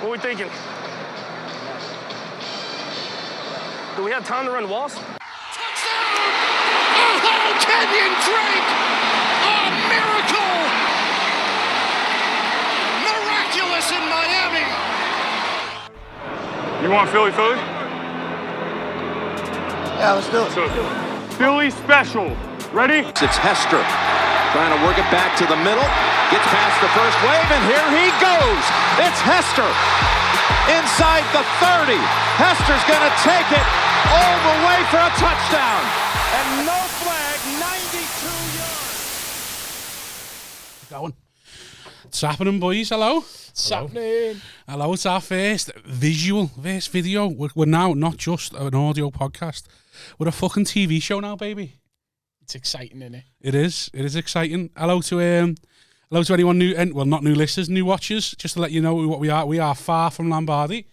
What are we thinking? Do we have time to run walls? Touchdown! Oh, Kenyon Drake! A miracle! Miraculous in Miami! You want Philly? Yeah, let's do it. Philly special. Ready? It's Hester trying to work it back to the middle. Gets past the first wave, and here he goes. It's Hester inside the 30. Hester's going to take it all the way for a touchdown. And no flag, 92 yards. Going. It's happening, boys. Hello. It's happening. Hello, it's our first video. We're now not just an audio podcast. We're a fucking TV show now, baby. It's exciting, isn't it? It is. It is exciting. Hello to anyone new, well, not new listeners, new watchers. Just to let you know what we are. We are far from Lombardi,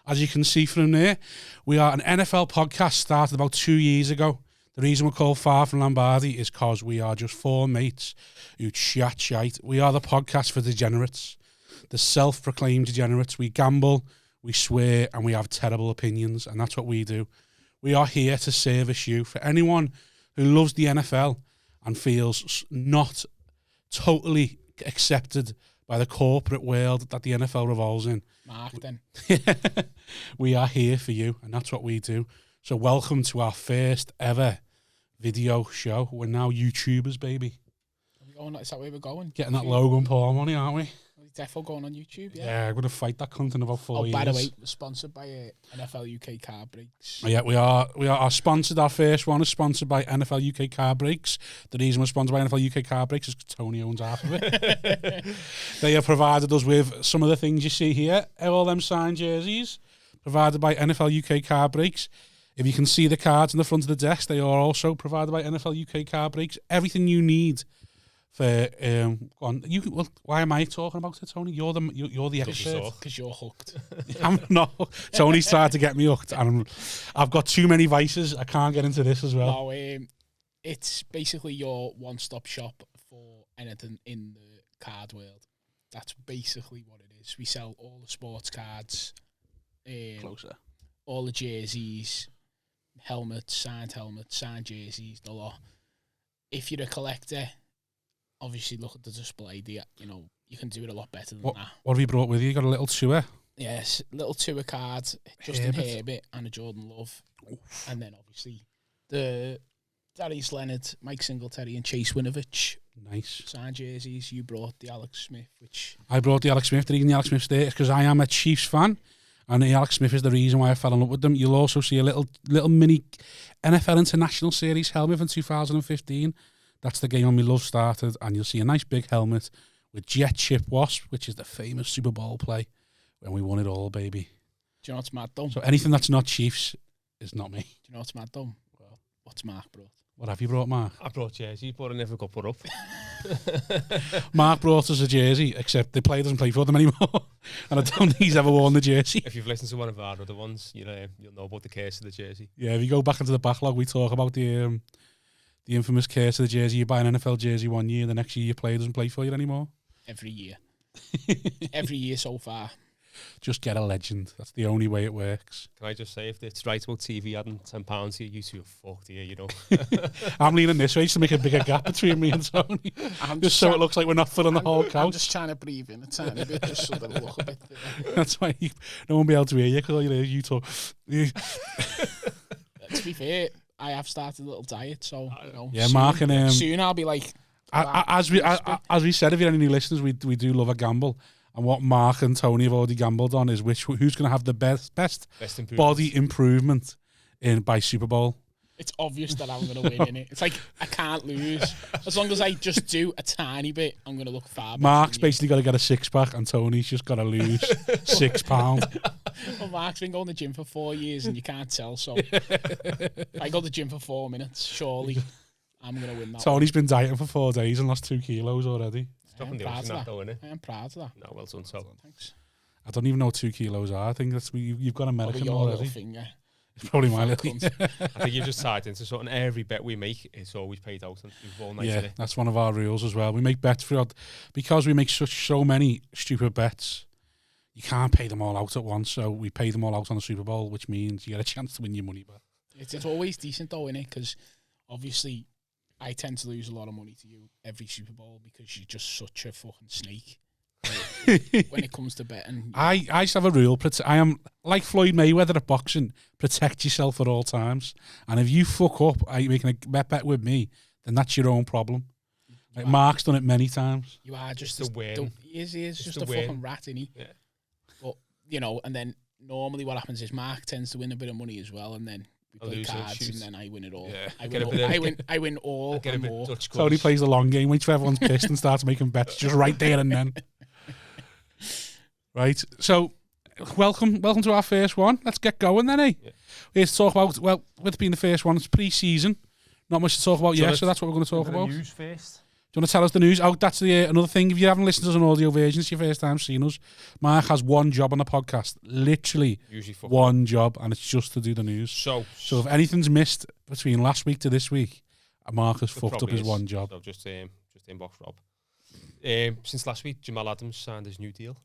as you can see from there. We are an NFL podcast started about 2 years ago. The reason we're called Far From Lombardi is because we are just four mates who chat shite. We are the podcast for degenerates, the self-proclaimed degenerates. We gamble, we swear, and we have terrible opinions, and that's what we do. We are here to service you. For anyone who loves the NFL and feels not totally accepted by the corporate world that the NFL revolves in, Mark, then. we are here for you, and that's what we do. So welcome to our first ever video show. We're now YouTubers, baby. Are we going, is that where we're going? Getting that Logan Paul money, aren't we? We're definitely going on YouTube, Yeah, we're going to fight that cunt in about 4 years. By the way, we're sponsored by NFL UK Car Brakes. Yeah, we are sponsored. Our first one is sponsored by NFL UK Car Brakes. The reason we're sponsored by NFL UK Car Brakes is because Tony owns half of it. They have provided us with some of the things you see here. All them signed jerseys provided by NFL UK Car Brakes. If you can see the cards in the front of the desk, they are also provided by NFL UK Car Brakes. Everything you need for why am I talking about it, Tony? You're the expert. Because you're hooked. I'm not. Tony's tried to get me hooked, and I've got too many vices. I can't get into this as well. No, it's basically your one-stop shop for anything in the card world. That's basically what it is. We sell all the sports cards, Closer, all the jerseys, signed jerseys, the lot. If you're a collector, obviously look at the display. You can do it a lot better than that. What have you brought with you? You got a little tour? Yes, little tour card, Justin Herbert and a Jordan Love. Oof. And then obviously the Darius Leonard, Mike Singletary and Chase Winovich. Nice. Signed jerseys. You brought the Alex Smith, which... I brought the Alex Smith. The reason the Alex Smith's there is because I am a Chiefs fan. And the Alex Smith is the reason why I fell in love with them. You'll also see a little mini NFL International Series helmet from 2015. That's the game when my love started. And you'll see a nice big helmet with Jet Chip Wasp, which is the famous Super Bowl play when we won it all, baby. Do you know what's mad, though? So anything that's not Chiefs is not me. Do you know what's mad, though? Well, what's Mark brought? What have you brought, Mark? I brought jersey, but I never got put up. Mark brought us a jersey, except the player doesn't play for them anymore. And I don't think he's ever worn the jersey. If you've listened to one of our other ones, you'll know about the case of the jersey. Yeah, if you go back into the backlog, we talk about the infamous case of the jersey. You buy an NFL jersey 1 year, the next year your player doesn't play for you anymore. Every year. Every year so far. Just get a legend. That's the only way it works. Can I just say, if it's right about TV adding £10 here, you two are fucked here, you know. I'm leaning this way just to make a bigger gap between me and Tony. Just so it looks like we're not filling the whole couch. I'm just trying to breathe in a tiny bit, just so that it'll look a bit thinner. That's why no one will be able to hear you, because you talk. To be fair, I have started a little diet, so yeah, Mark, and soon I'll be like. As we said, if you're any new listeners, we do love a gamble, and what Mark and Tony have already gambled on is who's going to have the best body improvement by Super Bowl. It's obvious that I'm going to win, innit? It's like I can't lose as long as I just do a tiny bit. I'm going to look far better. Mark's basically got to get a 6-pack, and Tony's just got to lose 6 pounds. Well, Mark's been going to the gym for 4 years, and you can't tell. So if I go to the gym for 4 minutes, surely I'm going to win that. Tony's been dieting for 4 days and lost 2 kilos already. I am proud of that. I am proud of that. No, well done, so. Thanks. I don't even know what 2 kilos are. I think you've got American already. Finger. It's probably my little. I think you've just tied into something. Every bet we make is always paid out, and we've all yeah, that's one of our rules as well. We make bets because we make so many stupid bets. you can't pay them all out at once. So we pay them all out on the Super Bowl, which means you get a chance to win your money back. It's always decent though, innit? Because obviously I tend to lose a lot of money to you every Super Bowl because you're just such a fucking snake when it comes to betting. I used to have a rule. I am like Floyd Mayweather at boxing. Protect yourself at all times. And if you fuck up, making a bet with me, then that's your own problem. Like Mark's done it many times. You are just the win. He is just a fucking rat, isn't he? Yeah. But and then normally what happens is Mark tends to win a bit of money as well, and then we play cards, and then I win it all. Yeah. I win all and more. Tony plays the long game, waits for everyone's pissed and starts making bets just right there and then. Right, so welcome to our first one. Let's get going then, eh? Yeah. Let's talk about, with it being the first one, it's pre-season. Not much to talk about yet, so that's what we're going to talk about. News first. Do you want to tell us the news? Oh, that's another thing. If you haven't listened to us on audio version, it's your first time seeing us. Mark has one job on the podcast, literally one job, and it's just to do the news. So if anything's missed between last week to this week, Mark has fucked up his one job. So just inbox Rob. Since last week, Jamal Adams signed his new deal.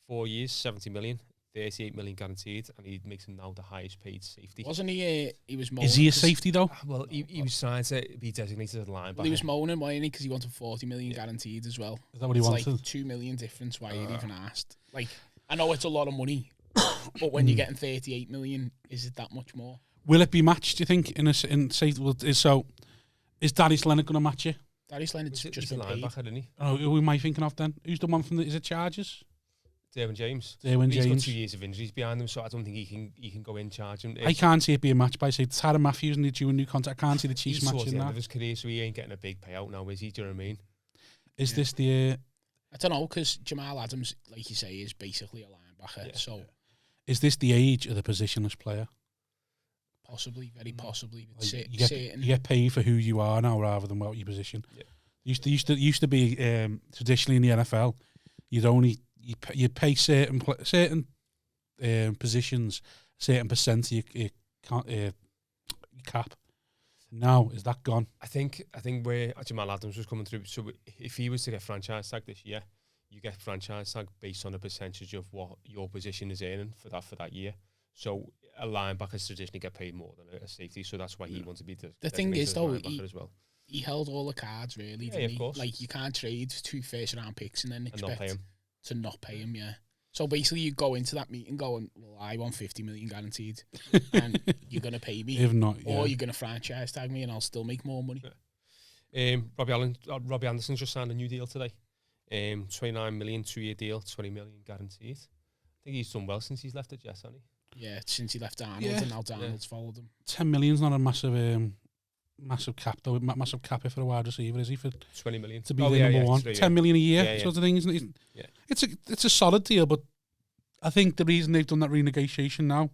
4 years, 70 million, 38 million guaranteed, and he makes him now the highest paid safety. Wasn't he? He was moaning. Is he a safety though? Well, he was signed to be designated as a linebacker. Well, he was moaning, wasn't he? Because he wanted 40 million guaranteed as well. Is that what he wanted? It's like 2 million difference. Why he even asked? Like, I know it's a lot of money, but when you're getting 38 million, is it that much more? Will it be matched? Do you think in safety? Is Darius Leonard going to match you? Darius Leonard's just a been paid. linebacker, isn't he? Oh, who am I thinking of then? Who's the one from is it Chargers? Derwin James. He's got 2 years of injuries behind him, so I don't think he can go in charge him. I can't see it being matched by, say, Tyrann Matthews and due a new contract. I can't see the Chiefs matching towards the that. end of his career, so he ain't getting a big payout now, is he? Do you know what I mean? Is this the... I don't know, because Jamal Adams, like you say, is basically a linebacker, so... Is this the age of the positionless player? Possibly, very possibly. You get paid for who you are now rather than what your position. Yeah. Used to be traditionally in the NFL, you pay certain positions, certain percent of your cap. Now is that gone? I think where Jamal Adams was coming through. So if he was to get franchise tag this year, you get franchise tag based on a percentage of what your position is earning for that year. So a linebacker traditionally get paid more than a safety, so that's why he wants to be the thing is though as well. He held all the cards really, didn't he? Of course. Like you can't trade 2 first round picks and then expect to not pay him. Yeah. So basically, you go into that meeting going, "Well, I want 50 million guaranteed, and you're gonna pay me, if not, or you're gonna franchise tag me, and I'll still make more money." Yeah. Robbie Anderson just signed a new deal today. 29 million 2-year deal, 20 million guaranteed. I think he's done well since he's left the Jets, hasn't he? Yeah, since he left Arnold, and now Darnold's followed him. 10 million's not a massive cap though. Massive cap for a wide receiver, is he? For 20 million to be the number one. 10 million a year, sort of thing, isn't it? Yeah. It's a solid deal, but I think the reason they've done that renegotiation now is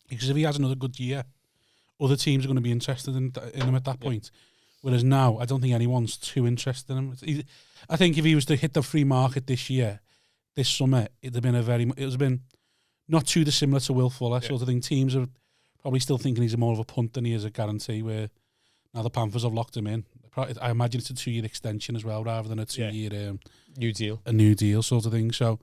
because if he has another good year, other teams are going to be interested in him at that point. Whereas now, I don't think anyone's too interested in him. I think if he was to hit the free market this summer, it'd have been not too dissimilar to Will Fuller sort of thing. Teams are probably still thinking he's more of a punt than he is a guarantee, where now the Panthers have locked him in. I imagine it's a 2-year extension as well, rather than a 2-year new deal sort of thing. So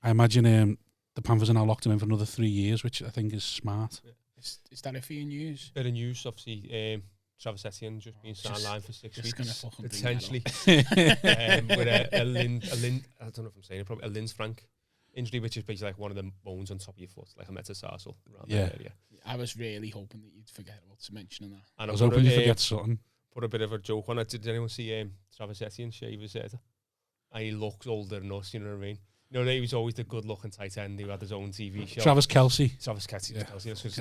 I imagine the Panthers are now locked him in for another 3 years, which I think is smart. Yeah. Is that it for your news? Bit of news, obviously. Travis Etienne just being sidelined for 6 weeks, potentially with a Lin, I don't know if I'm saying it, probably a Linz Frank injury, which is basically like one of the bones on top of your foot, like a metatarsal around that area. I was really hoping that you'd forget about mentioning that. And I was hoping you'd forget something. Put a bit of a joke on it. Did anyone see Travis Etienne shave his head? And he looks older than us, you know what I mean? You know, he was always the good-looking tight end who had his own TV show. Travis Kelce.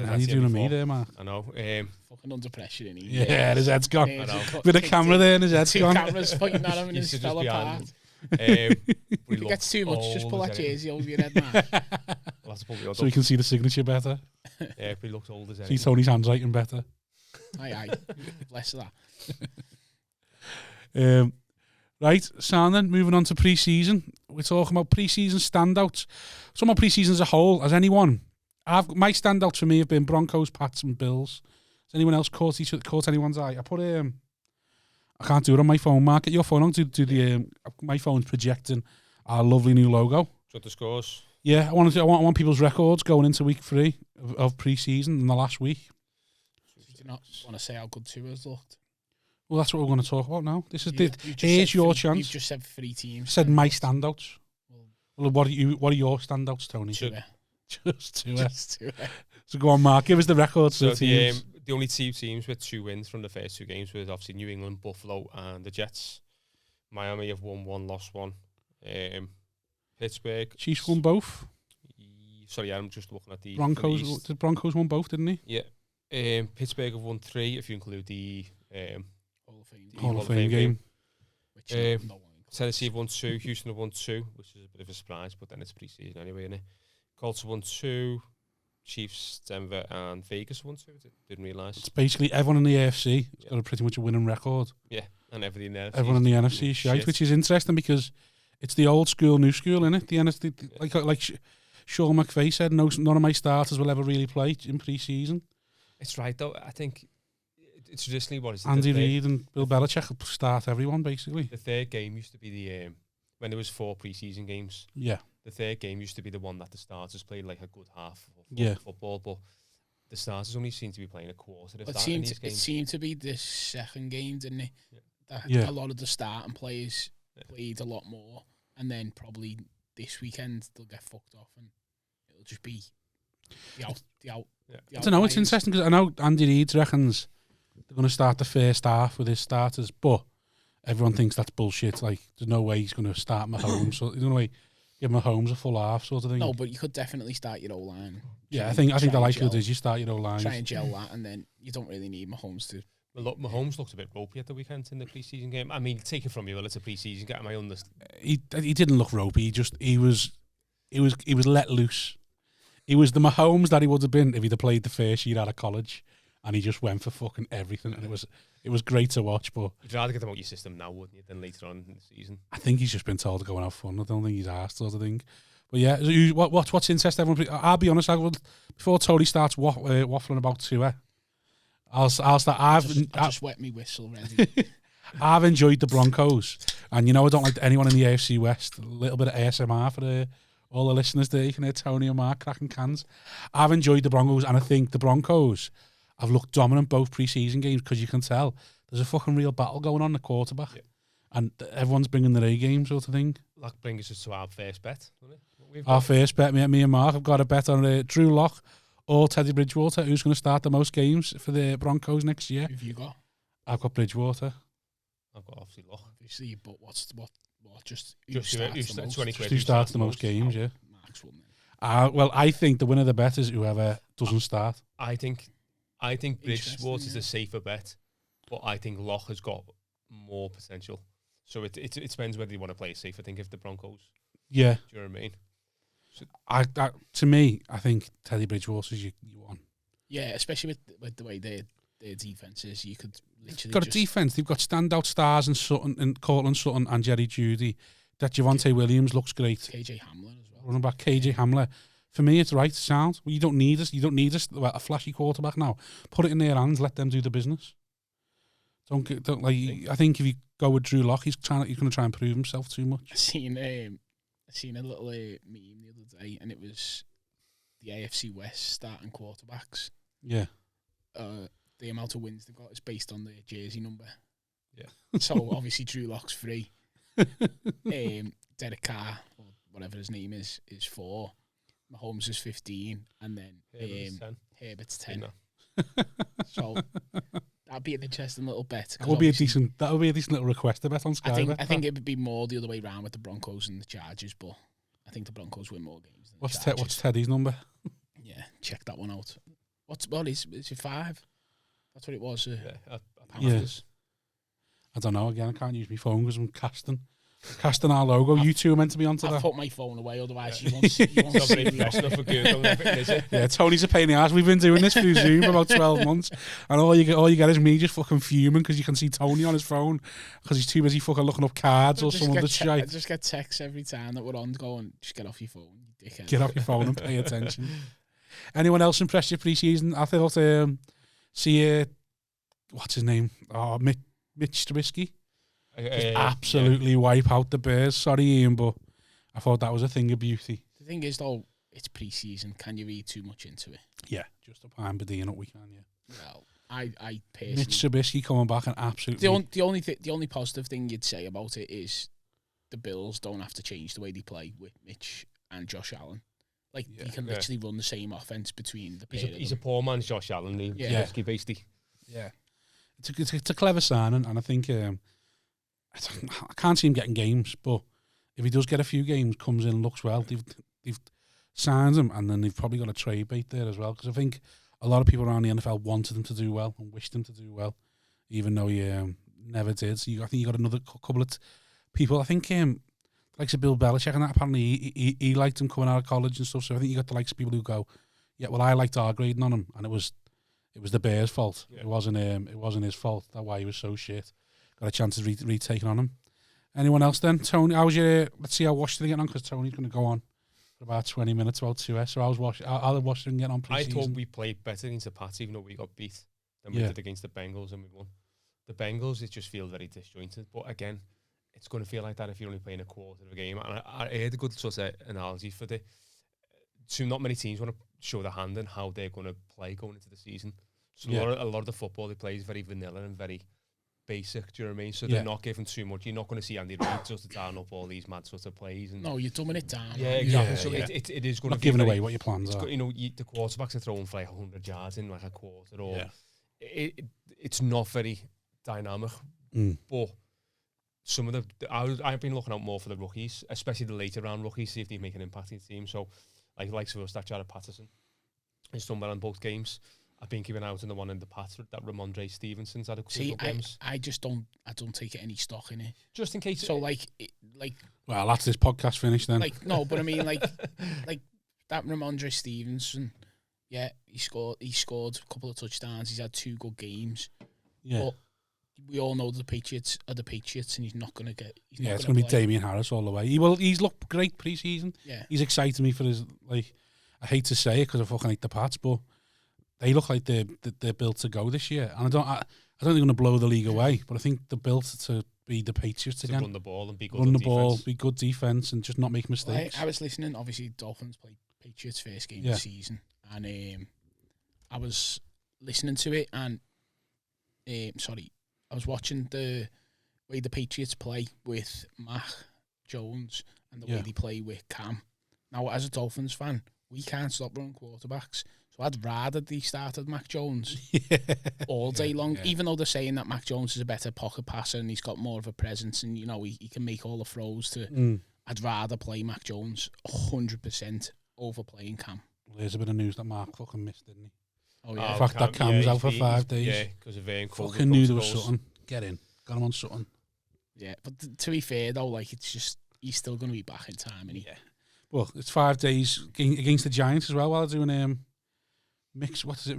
How you doing to me there, Mark? I know. Fucking under pressure, isn't he? Yeah, his head's gone. I know. With a camera there and his head's gone. 2 cameras pointing at him and his fell apart. If it gets too much, just pull that jersey over your head, man. So you can see the signature better. Yeah, but he looks old as anything. See Tony's handwriting better. Aye. Bless that. Right, Sam, then moving on to pre-season. We're talking about pre-season standouts. Some of pre-season as a whole, as anyone. My standouts for me have been Broncos, Pats and Bills. Has anyone else caught anyone's eye? I can't do it on my phone, Mark. Get your phone on to do the... my phone's projecting our lovely new logo. So the scores? Yeah, I want people's records going into week 3 of pre-season in the last week. Do you not want to say how good Tua's looked? Well, that's what we're going to talk about now. This is Here's your chance. chance. You've just said 3 teams. Said my standouts. Well, what are your standouts, Tony? Tua. Just Tua. Just Tua. So go on, Mark. Give us the records. So of the teams. the only 2 teams with 2 wins from the first 2 games was obviously New England, Buffalo, and the Jets. Miami have won 1, lost 1. Pittsburgh. Chiefs won both. Sorry, I'm just looking at the Broncos. The Broncos won both, didn't he? Yeah. Pittsburgh have won 3 if you include the Hall of Fame game. Which no one Tennessee have won 2, Houston have won 2, which is a bit of a surprise, but then it's pre-season anyway, isn't it? Colts have won 2, Chiefs, Denver, and Vegas have won 2. Didn't realise. It's basically everyone in the AFC has got a pretty much a winning record. Yeah, and everything else. Everyone in the NFC is shite, which is interesting because it's the old school, new school, isn't it? The NFC, like Sean McVay said, none of my starters will ever really play in pre-season. It's right though. I think it's traditionally what is it? Andy Reid and Bill Belichick will start everyone basically. The third game used to be the when there was 4 pre-season games. Yeah. The third game used to be the one that the starters played like a good half of football, but the starters only seem to be playing a quarter of that in these games. It seemed to be the second game, didn't it? Yeah. A lot of the starting players played a lot more, and then probably this weekend they'll get fucked off, and it'll just be the out. I don't know. It's interesting because I know Andy Reid reckons they're going to start the first half with his starters, but everyone thinks that's bullshit. Like, there's no way he's going to start Mahomes. So there's no way give Mahomes a full half sort of thing. No, but you could definitely start your O-line. Yeah, I think the likelihood is you start your O-line. Try and gel that, and then you don't really need Mahomes to. Well, look, Mahomes looked a bit ropey at the weekend in the pre-season game. I mean, take it from you, well, it's a pre-season game. I understand. He didn't look ropey. He was let loose. He was the Mahomes that he would have been if he'd have played the first year out of college, and he just went for fucking everything. And it was great to watch. But you'd rather get them out your system now, wouldn't you, than later on in the season? I think he's just been told to go and have fun. I don't think he's asked, sort of thing. But yeah, what's interesting? Everyone, I'll be honest. Before Tony starts waffling about Tua, I'll start. I'll just wet me whistle ready. I've enjoyed the Broncos, and I don't like anyone in the AFC West. A little bit of ASMR for all the listeners there. You can hear Tony and Mark cracking cans. I've enjoyed the Broncos, and I think the Broncos have looked dominant both pre-season games because you can tell there's a fucking real battle going on the quarterback, and everyone's bringing their A game sort of thing. That brings us to our first bet, doesn't it? Our first bet, me and Mark have got a bet on Drew Lock or Teddy Bridgewater, who's going to start the most games for the Broncos next year. Who have you got? I've got Bridgewater. I've got obviously Lock. Obviously, but what? Just who starts the most games? Yeah. Max won then. Well, I think the winner of the bet is whoever doesn't start. I think Bridgewater is a safer bet, but I think Lock has got more potential. So it depends whether you want to play it safe. I think if the Broncos. Yeah. Do you know what I mean? So, to me, I think Teddy Bridgewater's you won. Yeah, especially with the way their defense is, you could literally got a defense. They've got standout stars in Sutton, and Cortland Sutton and Jerry Jeudy. That Javonte Williams looks great. KJ Hamler as well. Running back KJ Hamler. For me, it's right sound. Well, you don't need us. You don't need us. A flashy quarterback now. Put it in their hands. Let them do the business. Don't like. I think if you go with Drew Lock, he's going to try and prove himself too much. I seen a little meme the other day, and it was the AFC West starting quarterbacks. Yeah. The amount of wins they've got is based on their jersey number. Yeah. So obviously Drew Lock's 3. Derek Carr, or whatever his name is 4. Mahomes is 15, and then Herbert's 10. So that'd be an interesting little bet. That would be a decent little request to bet on Sky. I think it would be more the other way around with the Broncos and the Chargers, but I think the Broncos win more games than the Chargers. What's Teddy's number? Yeah, check that one out. Is it 5? That's what it was. I don't know. Again, I can't use my phone because I'm casting our logo. You two are meant to be onto that. I've put my phone away, otherwise you won't see me. Yeah, Tony's a pain in the ass. We've been doing this through Zoom for about 12 months, and all you get is me just fucking fuming because you can see Tony on his phone because he's too busy fucking looking up cards or some other shit. I just get texts every time that we're on going, just get off your phone, you dickhead. Get off your phone and pay attention. Anyone else impressed you pre-season? I thought what's his name? Oh, Mitch Trubisky. Absolutely wipe out the Bears. Sorry, Ian, but I thought that was a thing of beauty. The thing is, though, it's pre-season. Can you read too much into it? Yeah, just a plan being what we can. Yeah. Well, I personally. Mitch Trubisky coming back and absolutely. The only positive thing you'd say about it is the Bills don't have to change the way they play with Mitch and Josh Allen. Like you can literally run the same offense between the pair of them. He's a poor man's Josh Allen. Basically. Yeah, it's a clever signing, and I think I can't see him getting games, but if he does get a few games, comes in, looks well, they've signed him, and then they've probably got a trade bait there as well, because I think a lot of people around the NFL wanted him to do well and wished him to do well, even though he never did. So I think you got another couple of people. I think likes of Bill Belichick and that, apparently he liked him coming out of college and stuff. So I think you got the likes of people who go, yeah, well, I liked our grading on him, and it was the Bears' fault. Yeah. It wasn't his fault. That's why he was so shit. Got a chance of retaking on him. Anyone else then? Tony, how's your? Let's see how Washington get on, because Tony's going to go on for about 20 minutes about 2S. So how's Washington get on pre-season? I thought we played better against the Pats, even though we got beat, than we did against the Bengals, and we won. The Bengals, it just feels very disjointed. But again, it's going to feel like that if you're only playing a quarter of a game. And I heard a good sort of analogy for the. So not many teams want to show their hand in how they're going to play going into the season. So a lot of the football they play is very vanilla and very basic. Do you know what I mean? So they're not giving too much. You're not going to see Andy Reid sort of down up all these mad sort of plays. And no, you're dumbing it down. Yeah, exactly. So it is going not to be giving away what your plans are. You know, the quarterbacks are throwing for like 100 yards in like a quarter, or it's not very dynamic. But some of I've been looking out more for the rookies, especially the later round rookies, see if they make an impact in the team. So like of us, that Jared Patterson has done well in both games. I've been keeping out on the one in the Pats that Ramondre Stevenson's had a couple of games. I just don't take any stock in it. Just in case. So well, that's this podcast finished then. Like no, but I mean like that Ramondre Stevenson. Yeah, he scored a couple of touchdowns. He's had 2 good games. Yeah. But we all know the Patriots are the Patriots, and he's not going to get. It's going to be Damian Harris all the way. He's looked great pre-season. Yeah, he's excited me for his I hate to say it because I fucking hate the Pats, but they look like they're built to go this year. And I don't think they're going to blow the league away, but I think they're built to be the Patriots again. Run the ball and be good. Be good defense, and just not make mistakes. Well, I was listening. Obviously, Dolphins played Patriots first game of the season, and I was listening to it, and I was watching the way the Patriots play with Mac Jones and the way they play with Cam. Now, as a Dolphins fan, we can't stop running quarterbacks. So I'd rather they started Mac Jones all day long, even though they're saying that Mac Jones is a better pocket passer and he's got more of a presence and, you know, he can make all the throws to... I'd rather play Mac Jones 100% over playing Cam. Well, there's a bit of news that Mark fucking missed, didn't he? Oh, yeah. The fact that Cam's out for 5 days. Yeah, because of fucking knew there was something. Get in. Got him on something. Yeah, but to be fair, though, like, it's just... He's still going to be back in time, and Well, it's 5 days against the Giants as well while they're doing... Mixed, what do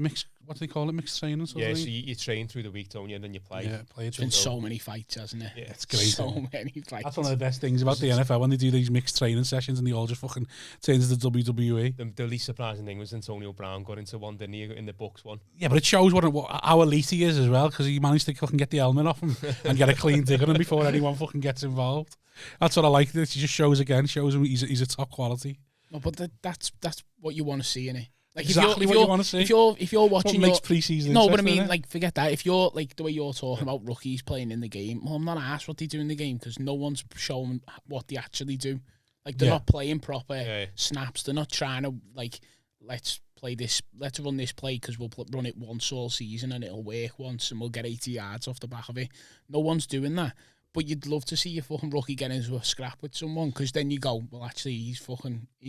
they call it? Mixed training? So you train through the week, don't you? And then you play. Yeah, play. It's been so many fights, hasn't it? Yeah, it's great. So many fights. That's one of the best things about the NFL when they do these mixed training sessions and they all just fucking turn into the WWE. The least surprising thing was Antonio Brown got into one, didn't he, in the Bucks one? Yeah, but it shows how elite he is as well, because he managed to fucking get the helmet off him and get a clean dig on him before anyone fucking gets involved. That's what I like. It just shows him he's a top quality. No, but that's what you want to see, innit? Like exactly what you want to see. If you're watching, what makes pre-season. No, but I mean, like, forget that. If you're like the way you're talking about rookies playing in the game, well, I'm not asked what they do in the game because no one's showing what they actually do. Like they're not playing proper snaps. They're not trying to like let's run this play because we'll run it once all season and it'll work once and we'll get 80 yards off the back of it. No one's doing that. But you'd love to see your fucking rookie get into a scrap with someone because then you go, well, actually, he's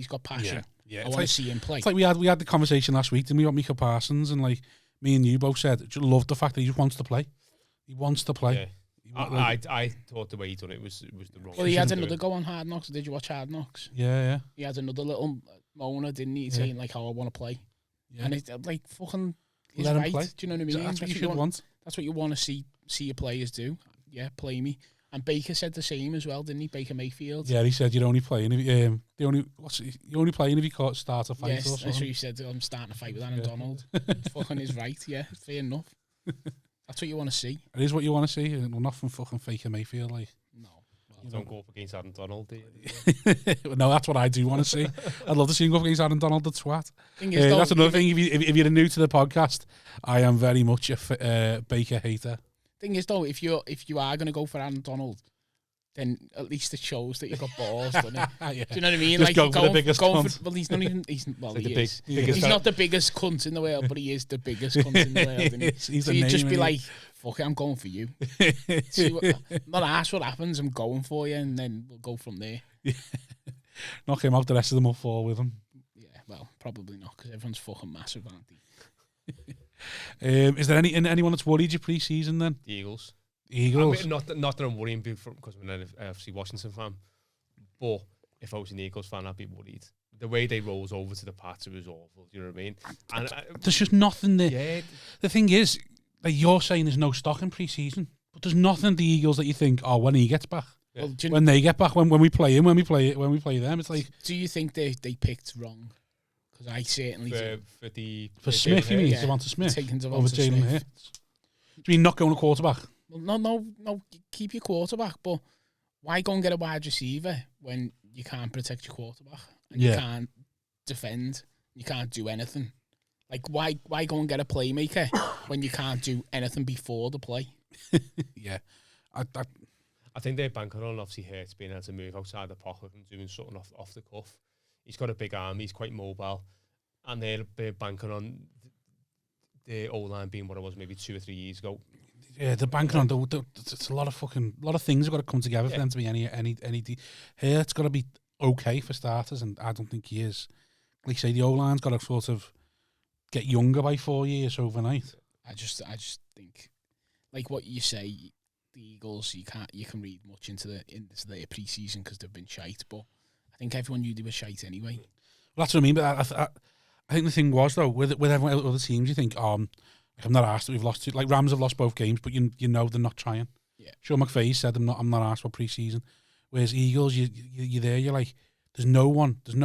got passion. Yeah, I want to see him play. It's like we had the conversation last week, didn't we, about Micah Parsons, and like me and you both said, just loved the fact that he just wants to play. He wants to play. Yeah. I thought the way he done it was the wrong. Well, he had another go on Hard Knocks. Did you watch Hard Knocks? Yeah. He had another little moaner, didn't he? Saying like, "Oh, I want to play," and it's like fucking. He's let right. Him play. Do you know what I mean? That's what you should want. That's what you want to see your players do. Yeah, play me. And Baker said the same as well, didn't he? Baker Mayfield. Yeah, he said you're only playing if you only playing if you start a fight. Yes, or something. That's what he said. I'm starting a fight with Aaron Donald. Fucking is right. Yeah, fair enough. That's what you want to see. It is what you want to see. Well, not from fucking Baker Mayfield, like. No. Don't go up against Aaron Donald. No, that's what I do want to see. I'd love to see him go up against Aaron Donald, the twat. That's another thing. If you're new to the podcast, I am very much a Baker hater. Thing is, though, if you are going to go for Aaron Donald, then at least it shows that you've got balls, doesn't it? Yeah. Do you know what I mean? Just go for the biggest cunt. Well, he's not even. He is. Biggest He's not the biggest cunt in the world, but he is the biggest cunt in the world. Isn't he? He's So the you just name, be innit? like, "Fuck it, I'm going for you." Not ask what happens. I'm going for you, and then we'll go from there. Knock him out. The rest of them will fall with him. Yeah, well, probably not because everyone's fucking massive, aren't they? Is there anyone that's worried you pre-season then? The Eagles. Eagles. I mean, not that I'm worrying because I'm an FC Washington fan, but if I was an Eagles fan, I'd be worried. The way they rolls over to the Pats, it was awful. Do you know what I mean? And There's just nothing there. yeah, The thing is, like you're saying, there's no stock in pre-season, but there's nothing the Eagles that you think, oh, when he gets back, Well, when they get back, when we play him, when we play them, it's like do you think they picked wrong? Because I certainly do. for Smith, you mean yeah. Devonta Smith Taking Devonta over Jalen Smith. Hurts. Do you mean not going to quarterback? Well, no. Keep your quarterback, but why go and get a wide receiver when you can't protect your quarterback and you can't defend, you can't do anything? Like, why go and get a playmaker when you can't do anything before the play? Yeah, I think they're banking on obviously Hurts being able to move outside the pocket and doing something off the cuff. He's got a big arm, he's quite mobile, and they're banking on the O-line being what it was maybe 2 or 3 years ago. Yeah, they're banking on it's a lot of things have got to come together for them to be any. Here it's got to be okay for starters, and I don't think he is. Like you say, the O-line's got to sort of get younger by 4 years overnight. I just think, like what you say, the Eagles, you can read much into their pre-season because they've been shite, but I think everyone knew they were shite anyway. Well, that's what I mean. But I think the thing was though with everyone other teams, you think I'm not asked that we've lost. Like Rams have lost both games, but you know they're not trying. Yeah. Sean McVay said I'm not asked for pre-season. Whereas Eagles, you're there. You're like, there's no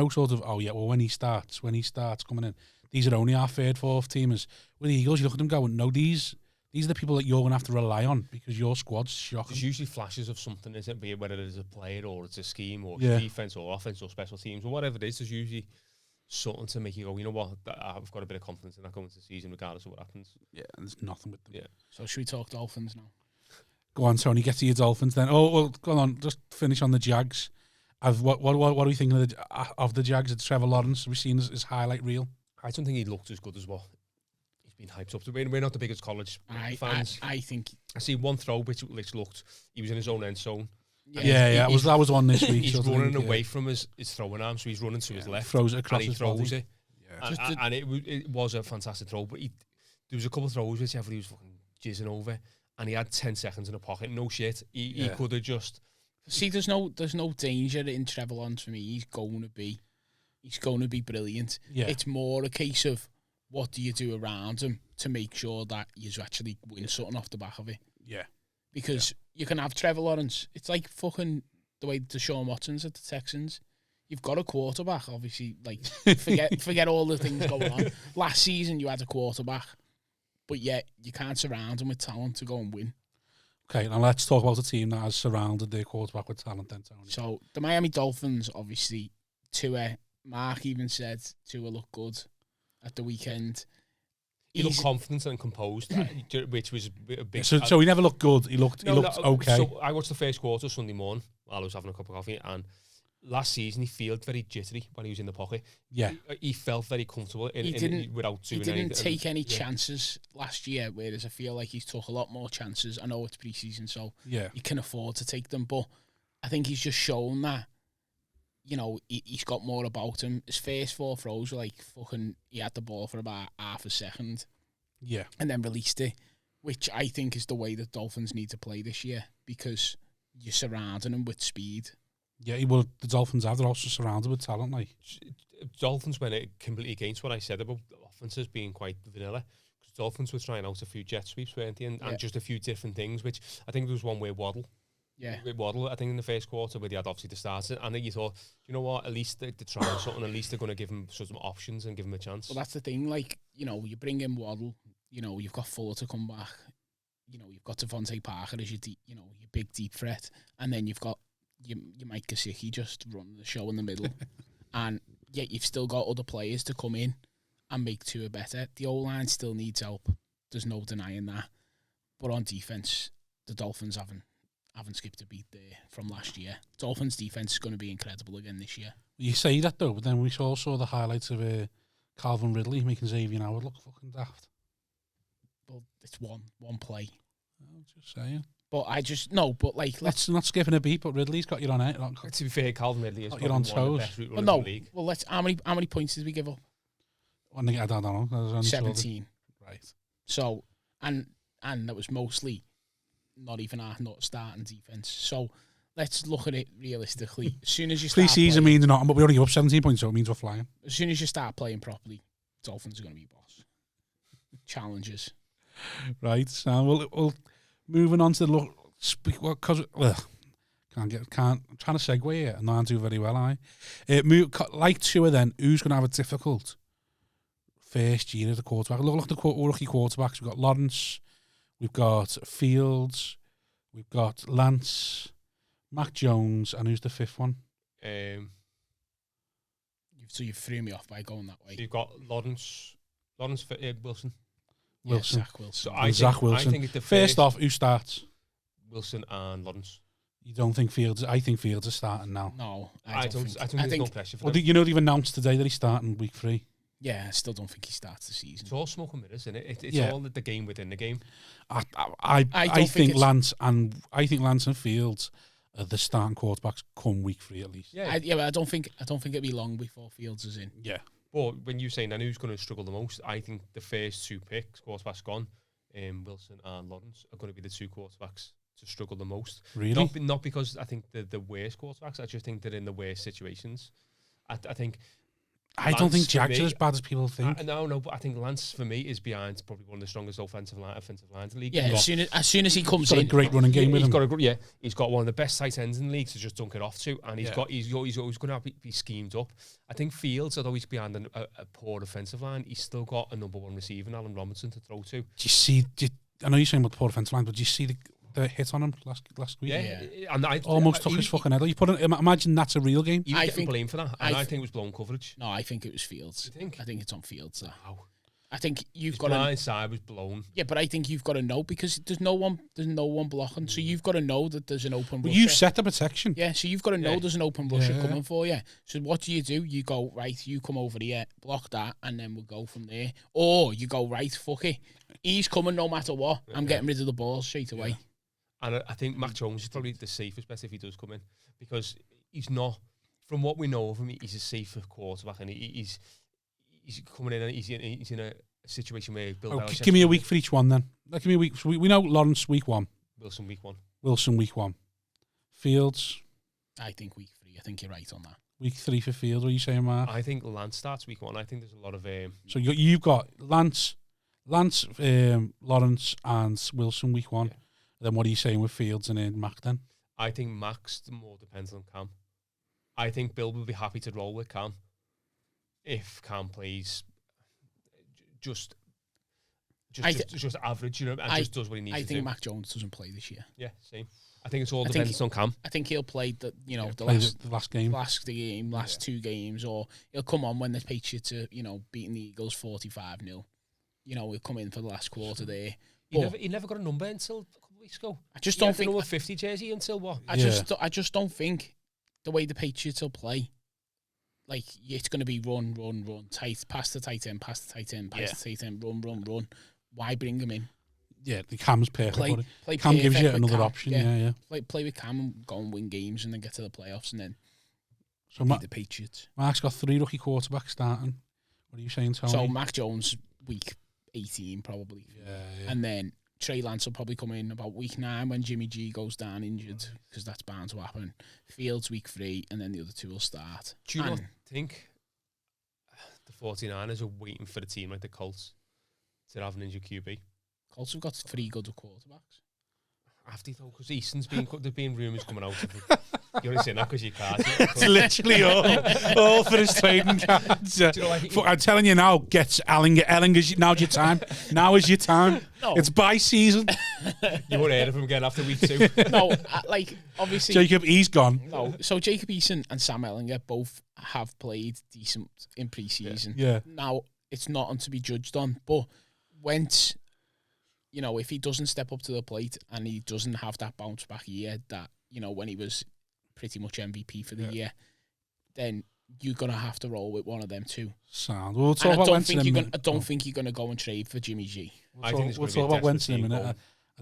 sort of when he starts coming in. These are only our third, fourth teamers. With the Eagles, you look at them going, no, these are the people that you're going to have to rely on because your squad's shocking. There's usually flashes of something, isn't it? Be it whether it is a player or it's a scheme or defense or offense or special teams or whatever it is. There's usually something to make you go, you know what, I've got a bit of confidence in that going into the season regardless of what happens. Yeah, and there's nothing with them. Yeah. So should we talk Dolphins now? Go on, Tony, get to your Dolphins then. Oh, well, go on, just finish on the Jags. What are we thinking of the Jags? It's Trevor Lawrence. We've seen his highlight reel. I don't think he looked as good as what he's been hyped up to. We're not the biggest college fans. I think I see one throw which looked, he was in his own end zone. Yeah, that was one this week. He's running away from his throwing arm, so he's running to his left. Throws it across and he his throws body. it. Yeah. And it was a fantastic throw, but there was a couple of throws which he was fucking jizzing over, and he had 10 seconds in the pocket. No shit. He could have just... See, there's no danger in Trevor Lawrence for me. He's going to be brilliant. Yeah. It's more a case of what do you do around him to make sure that you actually win something off the back of it. Yeah. Because you can have Trevor Lawrence. It's like fucking the way Deshaun Watson's at the Texans. You've got a quarterback, obviously. Like, forget all the things going on. Last season, you had a quarterback, but yet you can't surround him with talent to go and win. Okay, now let's talk about a team that has surrounded their quarterback with talent then, Tony. So, the Miami Dolphins, obviously, Tua, Mark even said Tua looked good at the weekend. He looked confident and composed, which was a big... So he never looked good. He looked okay. So I watched the first quarter Sunday morning while I was having a cup of coffee, and last season he felt very jittery when he was in the pocket. Yeah. He felt very comfortable without doing anything. He didn't take any chances last year, whereas I feel like he's took a lot more chances. I know it's pre-season, so he can afford to take them, but I think he's just shown that, you know, he's got more about him. His first 4 throws were like fucking, he had the ball for about half a second. Yeah. And then released it, which I think is the way the Dolphins need to play this year because you're surrounding him with speed. Yeah, well, the Dolphins are. They're also surrounded with talent. Like Dolphins went completely against what I said about offenses being quite vanilla. Because Dolphins were trying out a few jet sweeps, weren't they? And just a few different things, which I think there was one where Waddle. Yeah. With Waddle, I think in the first quarter where they had obviously the starter. And then you thought, you know what, at least they're trying something. At least they're going to give him sort of options and give him a chance. Well, that's the thing. Like, you know, you bring in Waddle, you know, you've got Fuller to come back. You know, you've got Devontae Parker as your big deep threat. And then you've got you Mike Gesicki just running the show in the middle, and yet you've still got other players to come in and make Tua better. The O-line still needs help. There's no denying that. But on defense, the Dolphins haven't skipped a beat there from last year. Dolphins defense is going to be incredible again this year. You say that though, but then we saw the highlights of Calvin Ridley making Xavier Howard look fucking daft. Well, it's one play. I'm just saying. But I just no. But like, let's not skipping a beat. But Ridley's got you on it. To be fair, Calvin Ridley is you're on one of the toes. best route Well, runners no. in the league. Well, let's. How many points did we give up? I don't know. 17. Right. So and that was mostly not even our not starting defense. So let's look at it realistically. As soon as you start pre-season means nothing, but we already give up 17 points, so it means we're flying. As soon as you start playing properly, Dolphins are going to be boss. Challenges. Right. So we'll moving on to the look. Because I'm trying to segue here and not do very well. Like Tua, then who's going to have a difficult first year as a quarterback? Look at the rookie quarterbacks. We've got Lawrence, we've got Fields, we've got Lance, Mac Jones, and who's the fifth one? So you threw me off by going that way. So you've got Lawrence, Wilson. Yeah, Zach Wilson. So Zach Wilson. I think the first off, who starts? Wilson and Lawrence. You don't think Fields? I think Fields is starting now. No, I don't think there's no pressure for them. them. You know they've announced today that he's starting week 3. Yeah, I still don't think he starts the season. It's all smoke and mirrors, isn't it? It's all the game within the game. I think Lance and Fields are the starting quarterbacks come week 3 at least. Yeah, but I don't think it'll be long before Fields is in. Yeah. But when you're saying then who's going to struggle the most, I think the first 2 picks, quarterbacks gone, Wilson and Lawrence, are going to be the 2 quarterbacks to struggle the most. Really? Not because I think they're the worst quarterbacks. I just think they're in the worst situations. I think. I don't think Jags are as bad as people think. No, but I think Lance for me is behind probably one of the strongest offensive lines in the league. Yeah, as soon as he comes in, he's got a great running game with him. He's got one of the best tight ends in the league to just dunk it off to, and he's always going to be schemed up. I think Fields, although he's behind a poor offensive line, he's still got a number 1 receiver, Allen Robinson, to throw to. I know you're saying about the poor offensive line, but do you see the hit on him last week? Yeah. And I almost took his fucking head. You imagine that's a real game. You get blamed for that, and I think it was blown coverage. No, I think it was Fields. You think? I think it's on Fields. Wow. I think you've got blind side was blown. Yeah, but I think you've got to know because there's no one blocking, so you've got to know that there's an open. Well, you set the protection. Yeah, so you've got to know there's an open rusher coming for you. So what do? You go right. You come over here, block that, and then we'll go from there. Or you go right. Fuck it. He's coming no matter what. I'm getting rid of the ball straight away. And I think Mac Jones is probably the safest bet if he does come in because he's not. From what we know of him, he's a safer quarterback, and he's coming in and he's in a situation where Bill Belichick. Give me a week for each one then. Give me a week. So we know Lawrence week 1. Wilson week 1. Fields. I think week 3. I think you're right on that. Week 3 for Fields. What are you saying, Mark? I think Lance starts week 1. I think there's a lot of. So you've got Lance, Lawrence, and Wilson week 1. Yeah. Then what are you saying with Fields and then Mac then? I think Mac's more depends on Cam. I think Bill will be happy to roll with Cam if Cam plays just average, and just does what he needs to do. I think Mac Jones doesn't play this year. Yeah, same. I think it's all dependent on Cam. I think he'll play the last game, last 2 games, or he'll come on when the Patriots are beating the Eagles 45-0. He'll come in for the last quarter there. He never got a number until a couple of weeks ago. I just don't think a 50 jersey until what? I just don't think the way the Patriots will play, like it's going to be run, tight, pass the tight end, pass the tight end, run. Why bring him in? Yeah, the Cam's perfect. Play Cam gives you another option. Yeah. Play with Cam and go and win games, and then get to the playoffs, and then beat the Patriots. Mark's got 3 rookie quarterbacks starting. What are you saying, Tony? So Mac Jones week 18 probably. Yeah. And then Trey Lance will probably come in about week 9 when Jimmy G goes down injured, because that's bound to happen. Fields week 3, and then the other 2 will start. Do you not think the 49ers are waiting for a team like the Colts to have an injured QB? Colts have got 3 good quarterbacks. Have they though? Because Easton's there's been rumours coming out of him. You're only saying that because you can't. It's literally all for his trading cards. Do you know what I'm telling you now, get Ellinger's now's your time. Now is your time. No. It's buy season. You won't hear of him again after week 2. No, like obviously. Jacob, he's gone. No, so Jacob Eason and Sam Ellinger both have played decent in pre-season. Yeah. Now it's not on to be judged on, but Wentz, if he doesn't step up to the plate and he doesn't have that bounce back year that when he was pretty much MVP for the year, then you're gonna have to roll with one of them too. Sound. We'll talk about Wentz in a minute. I don't think you're gonna go and trade for Jimmy G. We'll talk about Wentz in a minute.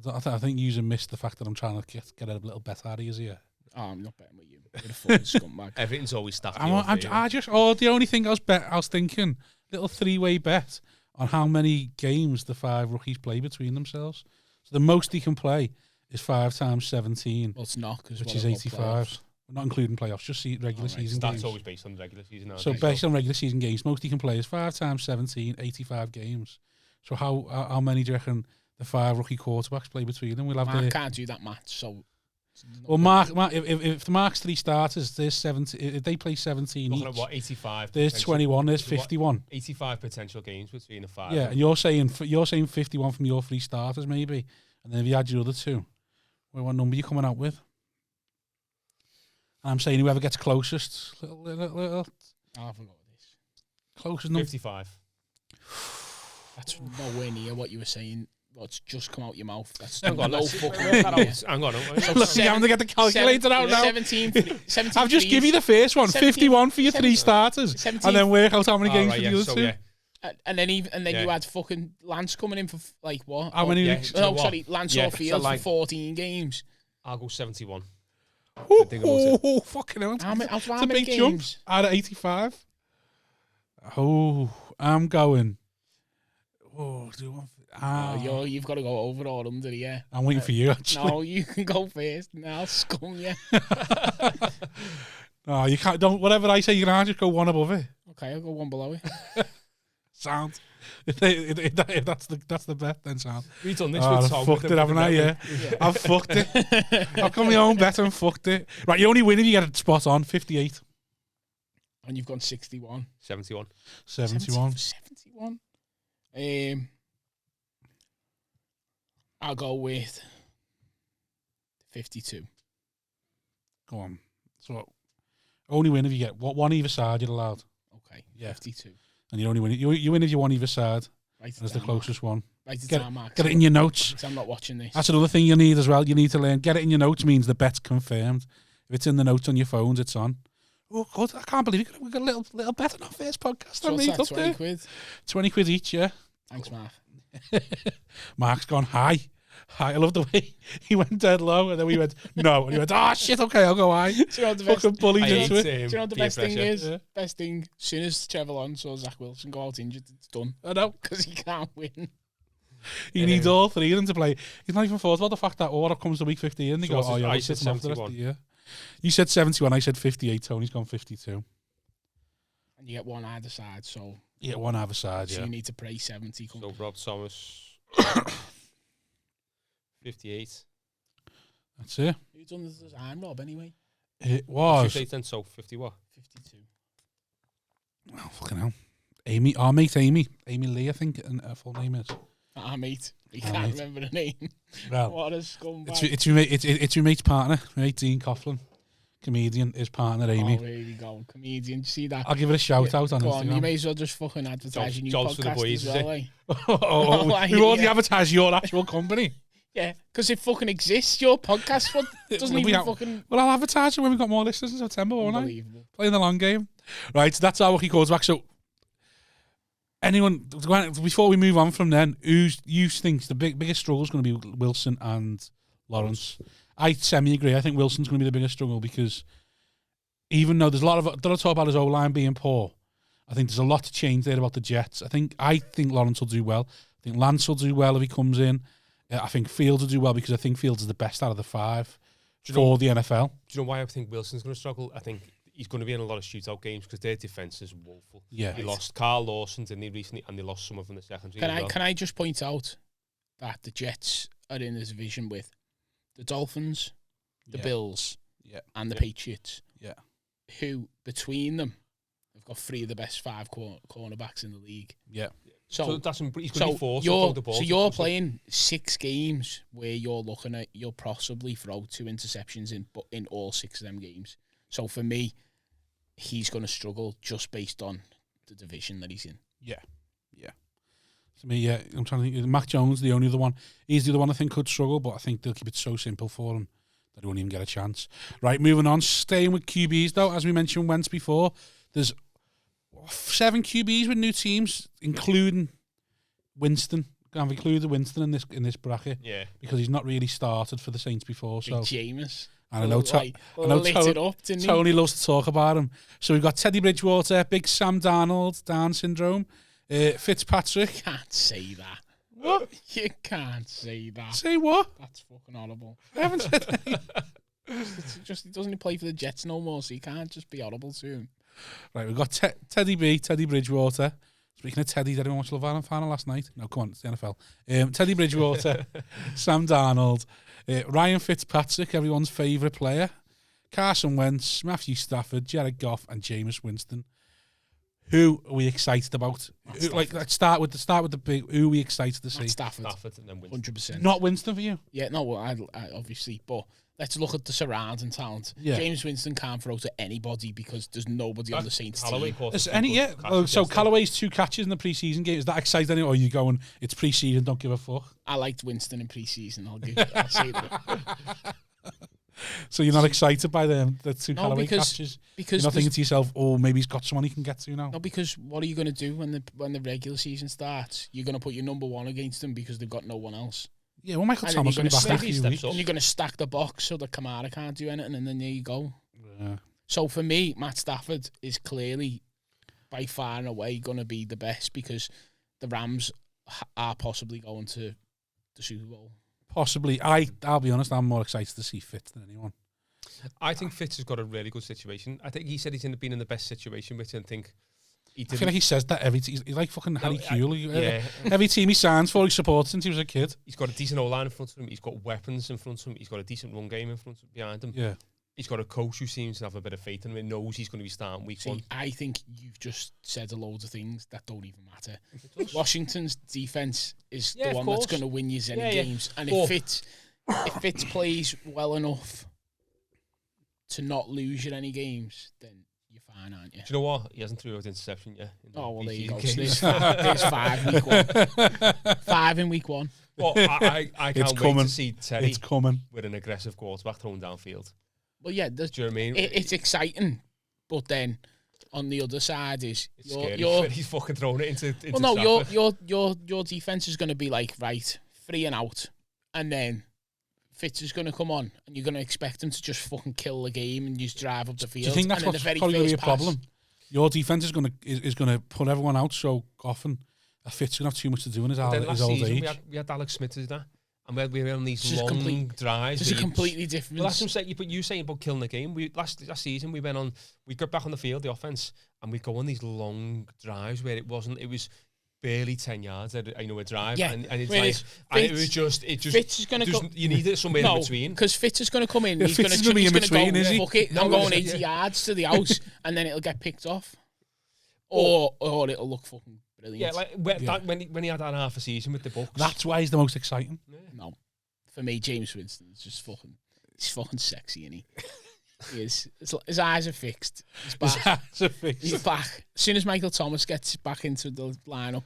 I think you missed the fact that I'm trying to get a little bet out of you here. Oh, I'm not betting with you. You're a fucking scumbag. Everything's always stacked. The only thing I was thinking, little 3-way bet on how many games the 5 rookies play between themselves. So the most he can play is 5 times 17. Well, it's not, which is 85. Not including playoffs, just regular season games. That's always based on the regular season. So based on regular season games, most he can play is 5 times 17, 85 games. So how many do you reckon the 5 rookie quarterbacks play between them? Mark can't do that math, so... Well, Mark, if the Mark's 3 starters, there's 70. If they play 17 looking each, at what, 85. There's 21. There's 51. 85 potential games between the 5. Yeah, and you're saying 51 from your 3 starters, maybe, and then if you add your other 2, what number are you coming out with? And I'm saying whoever gets closest, little. I forgot this. Closest number. 55. That's nowhere near what you were saying. What's just come out your mouth? That's Hang on, no let's fucking work that idea. out. Hang on. Look, you having to get the calculator out now. 17 I've just give you the first one. 51 for your 3 starters, 17. and then work out how many games right, for the other 2. Yeah. And then you had fucking Lance coming in for like what? How many? Sorry, Lance Orfield for 14 games. I'll go 71. Oh, fucking hell! How It's a many big jump games? out of 85. Oh, I'm going. Oh, do you want? You've got to go over or under, yeah. I'm waiting for you, actually. No, you can go first, and I'll scum you. No, you can't. Don't. Whatever I say, you can just go one above it. Okay, I'll go one below it. Sound. If that's the bet, then sound. We've done this I've with Tom. fucked it, haven't I? Yeah. I've fucked it. I've come my own bet and fucked it. Right, you only win if you get it spot on. 58. And you've gone 61. 71. 71. 71. I'll go with 52. Go on. So, only win if you get one either side. You're allowed. Okay. Yeah. 52. And you only win. You win if you won either side. Right, That's the closest one. Right, Get it in your notes. I'm not watching this. That's another thing you need as well. You need to learn. Get it in your notes means the bet's confirmed. If it's in the notes on your phones, it's on. Oh God, I can't believe we got a little bet on our first podcast. So what's that, 20 quid? 20 quid each, yeah. Thanks, Mark. Mark's gone high. I love the way he went dead low, and then we went no, and he went, oh shit, okay, I'll go high. Do you know what the Fucking bullied I into hate it. Do you know what the best thing is? Yeah. Best thing, as soon as Trevor Lawrence or Zach Wilson go out injured, it's done. I know. Because he can't win. He needs all 3 of them to play. He's not even thought about the fact that order comes to week 15. And they So go, oh yeah, I we'll said sit him off the rest of 71. the year. You said 71, I said 58. Tony's gone 52. And you get one either side, so Yeah, one either side, so yeah. you need to pray 70. So Rob Thomas, 58. That's it. Who's done the design, Rob, anyway? It was. 58 then, so 50 what? 52. Oh, fucking hell. Amy, our mate Amy Lee, I think, and her full name is. Ah, mate. He Ah, can't mate. remember the name. Well, What a scumbag. it's your mate's partner, my mate Dean Coughlin, comedian, his partner Amy. Oh, here we go. Comedian. See that? I'll give it a shout out on Go on, you Instagram. may as well just fucking advertise your new Jobs for the podcast boys, as is well, it? eh? We've already advertised your actual company. Yeah, because it fucking exists. Your podcast doesn't Well, even fucking... Well, I'll advertise it when we've got more listeners in September, won't I? Unbelievable. Playing the long game. Right, so that's our rookie quarterback. So, anyone, before we move on from then, you think the biggest struggle is going to be Wilson and Lawrence? I semi-agree. I think Wilson's going to be the biggest struggle because even though there's a lot of talk about his O-line being poor, I think there's a lot to change there about the Jets. I think Lawrence will do well. I think Lance will do well if he comes in. I think Fields will do well because I think Fields is the best out of the 5 for the NFL. Do you know why I think Wilson's going to struggle? I think he's going to be in a lot of shootout games because their defence is woeful. Yeah. He lost Carl Lawson, didn't he, recently, and they lost some of them in the secondary. Can I just point out that the Jets are in a division with the Dolphins, the Yeah. Bills, Yeah. and the Patriots. Yeah. Who, between them, have got 3 of the best 5 cornerbacks in the league. Yeah. So that's he's going to be forced to you're, throw the ball. so you're playing 6 games where you're looking at you'll possibly throw 2 interceptions in all 6 of them games. So for me, he's going to struggle just based on the division that he's in. Yeah. To me, yeah, I'm trying to think. Mac Jones, the only other one. He's the other one I think could struggle, but I think they'll keep it so simple for him that he won't even get a chance. Right, moving on. Staying with QBs, though, as we mentioned Wentz before, there's 7 QBs with new teams, including Winston. I've included Winston in this bracket because he's not really started for the Saints before. So Jameis. And I know, lit it up, didn't Tony loves to talk about him. So we've got Teddy Bridgewater, big Sam Darnold, Down syndrome, Fitzpatrick. Can't say that. What? You can't say that. Say what? That's fucking horrible. I haven't said that. It's just he doesn't play for the Jets no more, so you can't just be horrible to him. Right, we've got Teddy Bridgewater. Speaking of Teddy, did anyone watch Love Island final last night? No, come on, it's the NFL. Teddy Bridgewater, Sam Darnold, Ryan Fitzpatrick, everyone's favourite player, Carson Wentz, Matthew Stafford, Jared Goff, and Jameis Winston. Who are we excited about? Let's start with the big. Who are we excited to see? Stafford and then Winston. 100%. Not Winston for you? Yeah, no, I obviously, but let's look at the surrounding talent. Yeah. James Winston can't throw to anybody because there's nobody on the Saints team. Is any? Yeah. So Callaway's 2 catches in the preseason game. Is that exciting? Or are you going? It's preseason. Don't give a fuck. I liked Winston in preseason. I'll say that. So you're not excited by the 2 Callaway catches? Because you're not thinking to yourself, oh, maybe he's got someone he can get to now. No, because what are you going to do when the regular season starts? You're going to put your number 1 against them because they've got no one else. Yeah, well, Michael and Thomas will be back in a few few weeks. And you're going to stack the box so that Kamara can't do anything, and then there you go. Yeah. So for me, Matt Stafford is clearly by far and away going to be the best because the Rams are possibly going to the Super Bowl. Possibly. I'll be honest, I'm more excited to see Fitz than anyone. I think Fitz has got a really good situation. I think he said he's been in the best situation with it and think he didn't. I feel like he says that every team. He's like fucking Harry Kuehl. Yeah. Every team he signs for, he supports since he was a kid. He's got a decent O-line in front of him. He's got weapons in front of him. He's got a decent run game behind him. Yeah. He's got a coach who seems to have a bit of faith in him and knows he's going to be starting week 1. I think you've just said a load of things that don't even matter. Washington's defense is the one that's going to win you any games. And if Fitz plays well enough to not lose you any games, then you're fine, aren't you? Do you know what? He hasn't threw out interception yet. Oh, well, there you go. So there's 5 week 1. 5 in week 1. Well, I can't wait to see Teddy with an aggressive quarterback thrown downfield. Well, yeah, do you know what I mean? It's exciting, but then on the other side is he's fucking throwing it into well, no, your defense is going to be like, right, 3 and out, and then Fitz is going to come on, and you're going to expect him to just fucking kill the game and just drive up the field. Do you think that's what's probably going to be a problem? Your defense is going to put everyone out so often that Fitz going to have too much to do in his old age. We had Alex Smith as that. And we were on these long drives. It's a completely different. Well, that's what I'm saying. But you saying about killing the game. Last season we got back on the field, the offense, and we'd go on these long drives where it was barely 10 yards. A drive, and it's like, and it just Fitz is going to go. You need it somewhere in between because Fitz is going to come in. He's going to be in between, is he? Fuck it, I'm going 80 yards to the house, and then it'll get picked off, or it'll look fucking brilliant. Yeah, when he had that half a season with the Bucks. That's why he's the most exciting. Yeah. No, for me, James Winston is just he's fucking sexy, isn't he? He is. His eyes are fixed. He's back. He's back. As soon as Michael Thomas gets back into the lineup,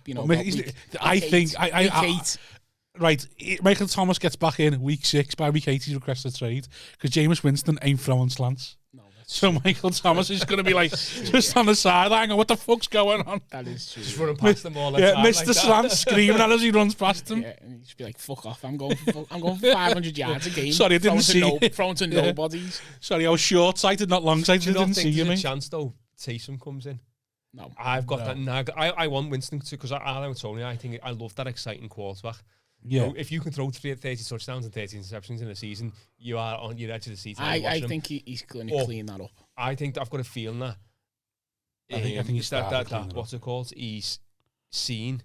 Right, Michael Thomas gets back in week 6. By week 8, he's requested trade because Jameis Winston ain't throwing slants. No, so Michael Thomas is going to be like just on the sideline going, what the fuck's going on? That is true. Just running past them all the time. Mr. Like Slant screaming at us as he runs past him. Yeah, and he'd just be like, fuck off, I'm going for 500 yards a game. Sorry, I didn't see you. Throwing to nobodies. Sorry, I was short-sighted, not long-sighted. I didn't see you, mate. Chance, though, Taysom comes in. No. I've got that nag. I want Winston to, because I know Tony, I think I love that exciting quarterback. Yeah. You know, if you can throw 30 touchdowns and 30 interceptions in a season, you are on your edge of the seat. I think he's going to clean that up. I think I've got a feeling that. I think he's that what's it called? He's seen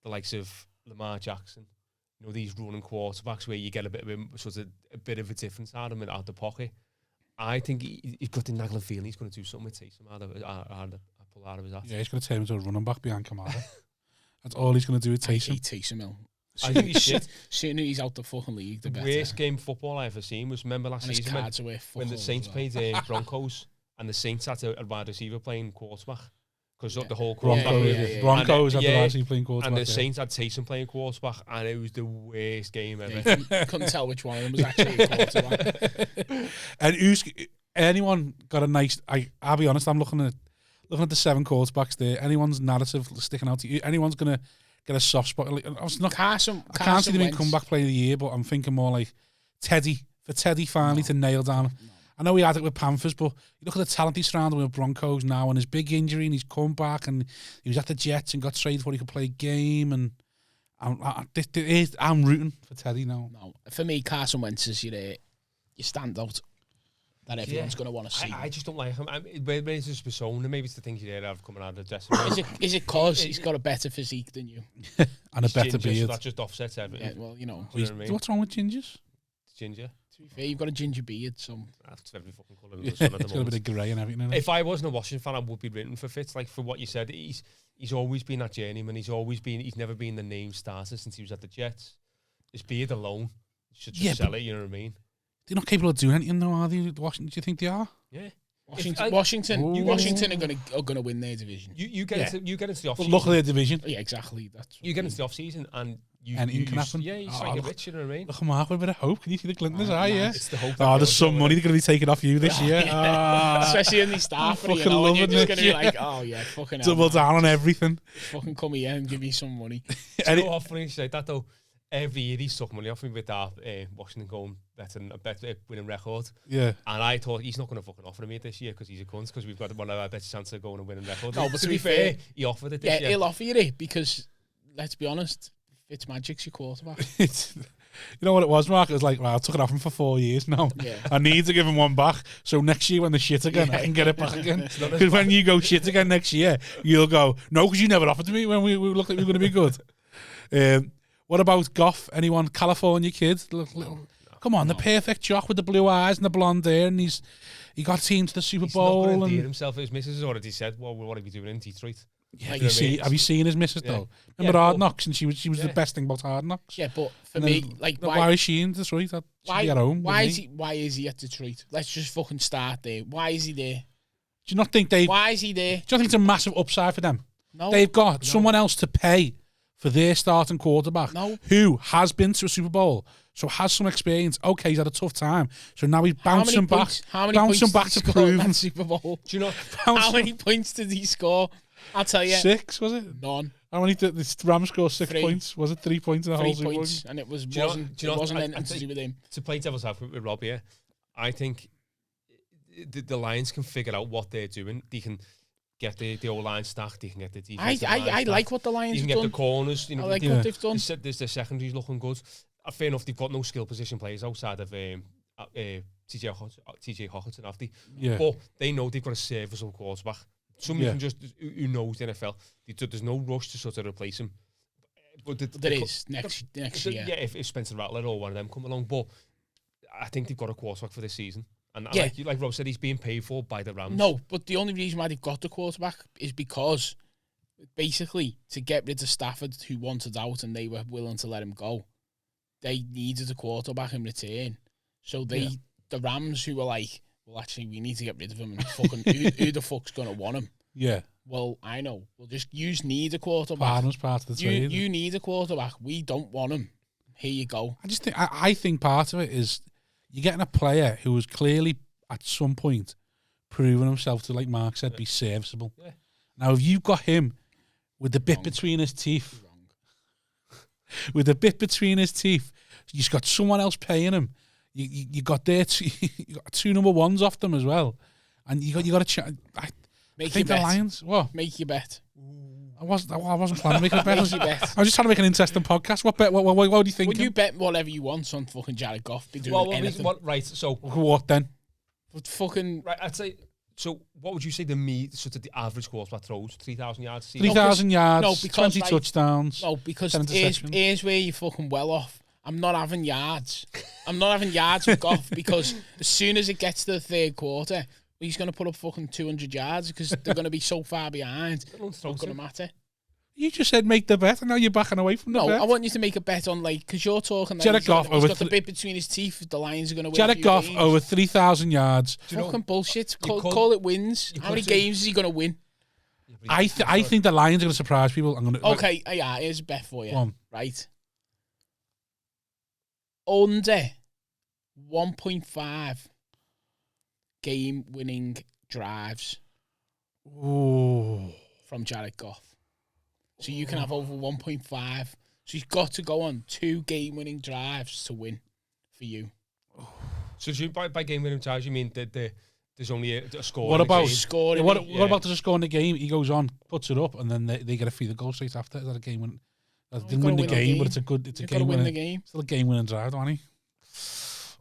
the likes of Lamar Jackson, these running quarterbacks where you get a bit of a difference out of him out the pocket. I think he's got the nagging feeling he's going to do something with Taysom pull out of his ass. Yeah, he's going to turn him into a running back behind Kamara. That's all he's going to do with Taysom. I hate Taysom Hill. I think he's shit. Sooner he's out the fucking league, the better. Worst game of football I ever seen was, remember last season when the Saints played Broncos and the Saints had a wide receiver playing quarterback because the whole quarterback Broncos had the wide receiver playing quarterback, and the Saints had Taysom playing quarterback, and it was the worst game ever. Couldn't tell which one of them was actually a quarterback. And anyone got a nice? I'll be honest, I'm looking at the 7 quarterbacks there. Anyone's narrative sticking out to you? Anyone's gonna get a soft spot? Like, I can't see them in comeback player of the year, but I'm thinking more like Teddy finally to nail down. No. I know he had it with Panthers, but you look at the talent he's surrounded with Broncos now, and his big injury, and he's come back, and he was at the Jets and got traded before he could play a game. And I'm rooting for Teddy now. No, for me, Carson Wentz is your standout that everyone's going to want to see. I just don't like him. Maybe it's his persona, maybe it's the things you hear of coming out of the dressing room. Is it because he's got a better physique than you? And a better beard. So that just offsets everything. Yeah, well, you know what I mean? What's wrong with gingers? Ginger. To be fair, you've got a ginger beard, so that's every fucking colour in the sun at the moment. It's got a bit of grey and everything. If I wasn't a Washington fan, I would be written for Fitz. Like, for what you said, he's always been that journeyman. He's never been the name starter since he was at the Jets. His beard alone should just sell it. You know what I mean? They're not capable of doing anything, though, are they? Washington? Do you think they are? Yeah. Washington are gonna win their division. You get into the off season. Look at their division. Yeah, exactly. You get into the off season and anything can happen. Yeah, you start getting rich. You know what I mean? Look at Mark with a bit of hope. Can you see the glint in his eye? Yeah. It's the hope. There's some money they're going to be taking off you this year. Especially in the staff. And you're just going to be like, oh yeah, fucking double down on everything. Fucking come here and give me some money. So often you say that though. Every year he's took money off me with that Washington going better winning record. Yeah. And I thought he's not going to fucking offer me this year because he's a cunt, because we've got one of our best chances of going and winning record. No, but to be fair, he offered it this year. Yeah, he'll offer you it because, let's be honest, Fitzmagic's your quarterback. You know what it was, Mark? It was like, I took it off him for 4 years now. Yeah. I need to give him one back. So next year when the shit again, I can get it back again. Because when you go shit again next year, you'll go, no, because you never offered to me when we looked like we were going to be good. What about Goff? Anyone? California kid? Come on, the perfect jock with the blue eyes and the blonde hair, and he got team to the Super Bowl. He's not going to himself. His missus has already said, well, what are we doing in Detroit? Yeah, have you seen his missus though? Remember Hard Knocks? And she was the best thing about Hard Knocks. Yeah, but for me, like, why is she in Detroit? Why at home? Why is he at Detroit? Let's just fucking start there. Why is he there? Do you not think why is he there? Do you not think it's a massive upside for them? No, they've got someone else to pay for their starting quarterback, who has been to a Super Bowl, so has some experience. Okay, he's had a tough time, so now he's bouncing back to prove Super Bowl. Do you know how many points did he score? I'll tell you, 6 was it? None. How many did the Rams score? 6 points? Was it 3 points in the whole Super Bowl? And it wasn't anything to do with him. To play devil's advocate with Rob here, I think the Lions can figure out what they're doing. They can get the O-line stacked, they can get the defense. I like what the Lions have done. You can get the corners. You know, I like what they've done. There's the secondary's looking good. Fair enough, they've got no skill position players outside of TJ Hockenson, have they? Yeah. But they know they've got a serviceable quarterback. Somebody can just, who knows the NFL. There's no rush to sort of replace him. But there is next year. Yeah, if Spencer Rattler or one of them come along. But I think they've got a quarterback for this season. And like Rob said, he's being paid for by the Rams. No, but the only reason why they've got the quarterback is because, basically, to get rid of Stafford, who wanted out and they were willing to let him go, they needed a quarterback in return. So the Rams, who were like, well, actually, we need to get rid of him, and fucking who the fuck's going to want him? Yeah. Well, I know. We'll just need a quarterback. Part of the trade. You need a quarterback. We don't want him. Here you go. I think part of it is you're getting a player who has clearly, at some point, proven himself to, like Mark said, be serviceable. Yeah. Now, if you've got him with the bit between his teeth, you've got someone else paying him. You got there. You got 2 number 1s off them as well, and you got a chance. I think the Lions. What? Make your bet. I wasn't planning to make a bet. Make your bet. I was just trying to make an interesting podcast. What bet? What do you think? Well, you bet whatever you want on fucking Jared Goff. Be doing anything. Right. So what then? But fucking right. I'd say So what would you say sort of the average quarterback throws? 3,000 yards a season? 3,000 yards, no, because, 20 like, touchdowns. No, because 10 here's where you're fucking well off. I'm not having yards. I'm not having yards with Goff because as soon as it gets to the third quarter, he's going to put up fucking 200 yards because they're going to be so far behind. It's not going to matter. You just said make the bet, and now you're backing away from the bet. No, I want you to make a bet on, like, because you're talking like Jared Goff he's got the bit between his teeth. The Lions are going to win. Jared Goff games. over 3,000 yards. Fucking bullshit. Call it wins. How many games is he going to win? I think the Lions are going to surprise people. I'm going to. Okay, yeah, here's a bet for you. Right. Under 1.5 game-winning drives. Ooh. From Jared Goff. So you can have over 1.5. So you've got to go on 2 game-winning drives to win for you. So by game-winning drives, you mean that there's only a score? What about scoring? What about there's a score in the game? He goes on, puts it up, and then they get a field goal straight after. Is that a game win? Didn't win the game, but it's a game winning. Game. Still a game winning drive, don't he?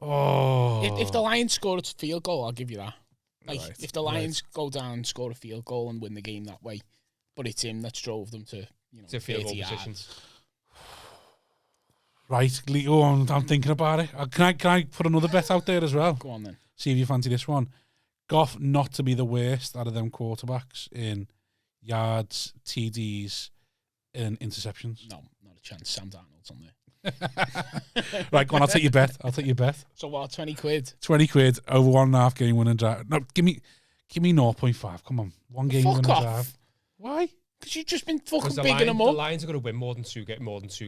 Oh. If the Lions score a field goal, I'll give you that. Like Right, if the Lions go down, score a field goal, and win the game that way, but it's him that's drove them to to field goal 30 positions. Right, go on. I'm thinking about it. Can I put another bet out there as well? Go on then. See if you fancy this one. Goff not to be the worst out of them quarterbacks in yards, TDs, and interceptions. No, not a chance. Sam Darnold's on there. Right, go on. I'll take your bet. So what? 20 quid. 20 quid over 1.5 game winning drive. No, give me 0.5. Come on, 1 game winning drive. Why? Because you've just been fucking the bigging them up. The Lions are going to win more than two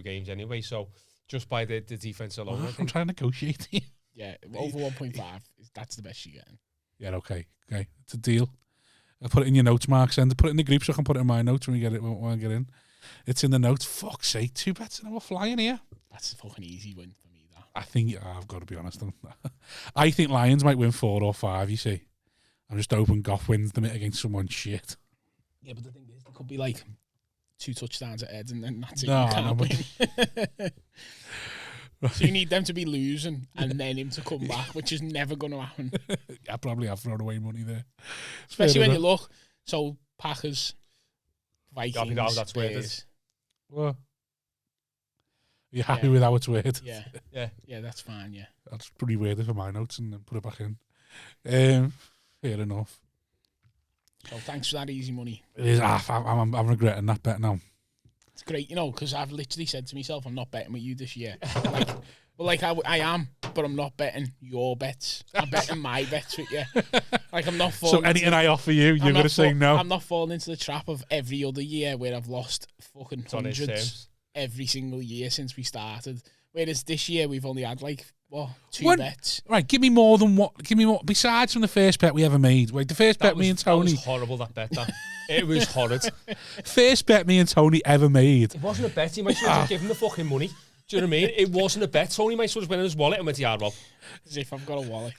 games anyway. So just by the defense alone, I I'm think. trying to negotiate here. Yeah, over 1.5. That's the best you're getting. Yeah, okay, it's a deal. I'll put it in your notes, Mark. Put it in the group so I can put it in my notes when we get it when I get in. It's in the notes. Fuck's sake, 2 bets and we're flying here. That's a fucking easy win for me, that. I think I've got to be honest. I think Lions might win 4 or 5. You see, I'm just hoping Goff wins them against someone shit. Yeah, but the thing is, it could be like 2 touchdowns at Ed, and then that's it. No, you can't but... So you need them to be losing and then him to come back, which is never going to happen. I probably have thrown away money there. Especially when you look. So Packers, Vikings, that's weird. What? You happy with how it's weird? Yeah, that's fine. Yeah, that's pretty weird for my notes and then put it back in. Fair enough. So thanks for that easy money. It is. I'm regretting that bet now. It's great, because I've literally said to myself, I'm not betting with you this year. I am, but I'm not betting your bets. I'm betting my bets with you. Like, I'm not falling. So anything I offer you, you're going to say no? I'm not falling into the trap of every other year where I've lost fucking hundreds every single year since we started. Whereas this year, we've only had, 2 bets. Right, give me more than what? Give me more. Besides from the first bet we ever made. Wait, the first bet me and Tony. That was horrible, that bet. It was horrid. First bet me and Tony ever made. It wasn't a bet. He might as well just give him the fucking money. Do you know what I mean? It wasn't a bet. Tony might as well just went in his wallet and went to Rob. As if I've got a wallet.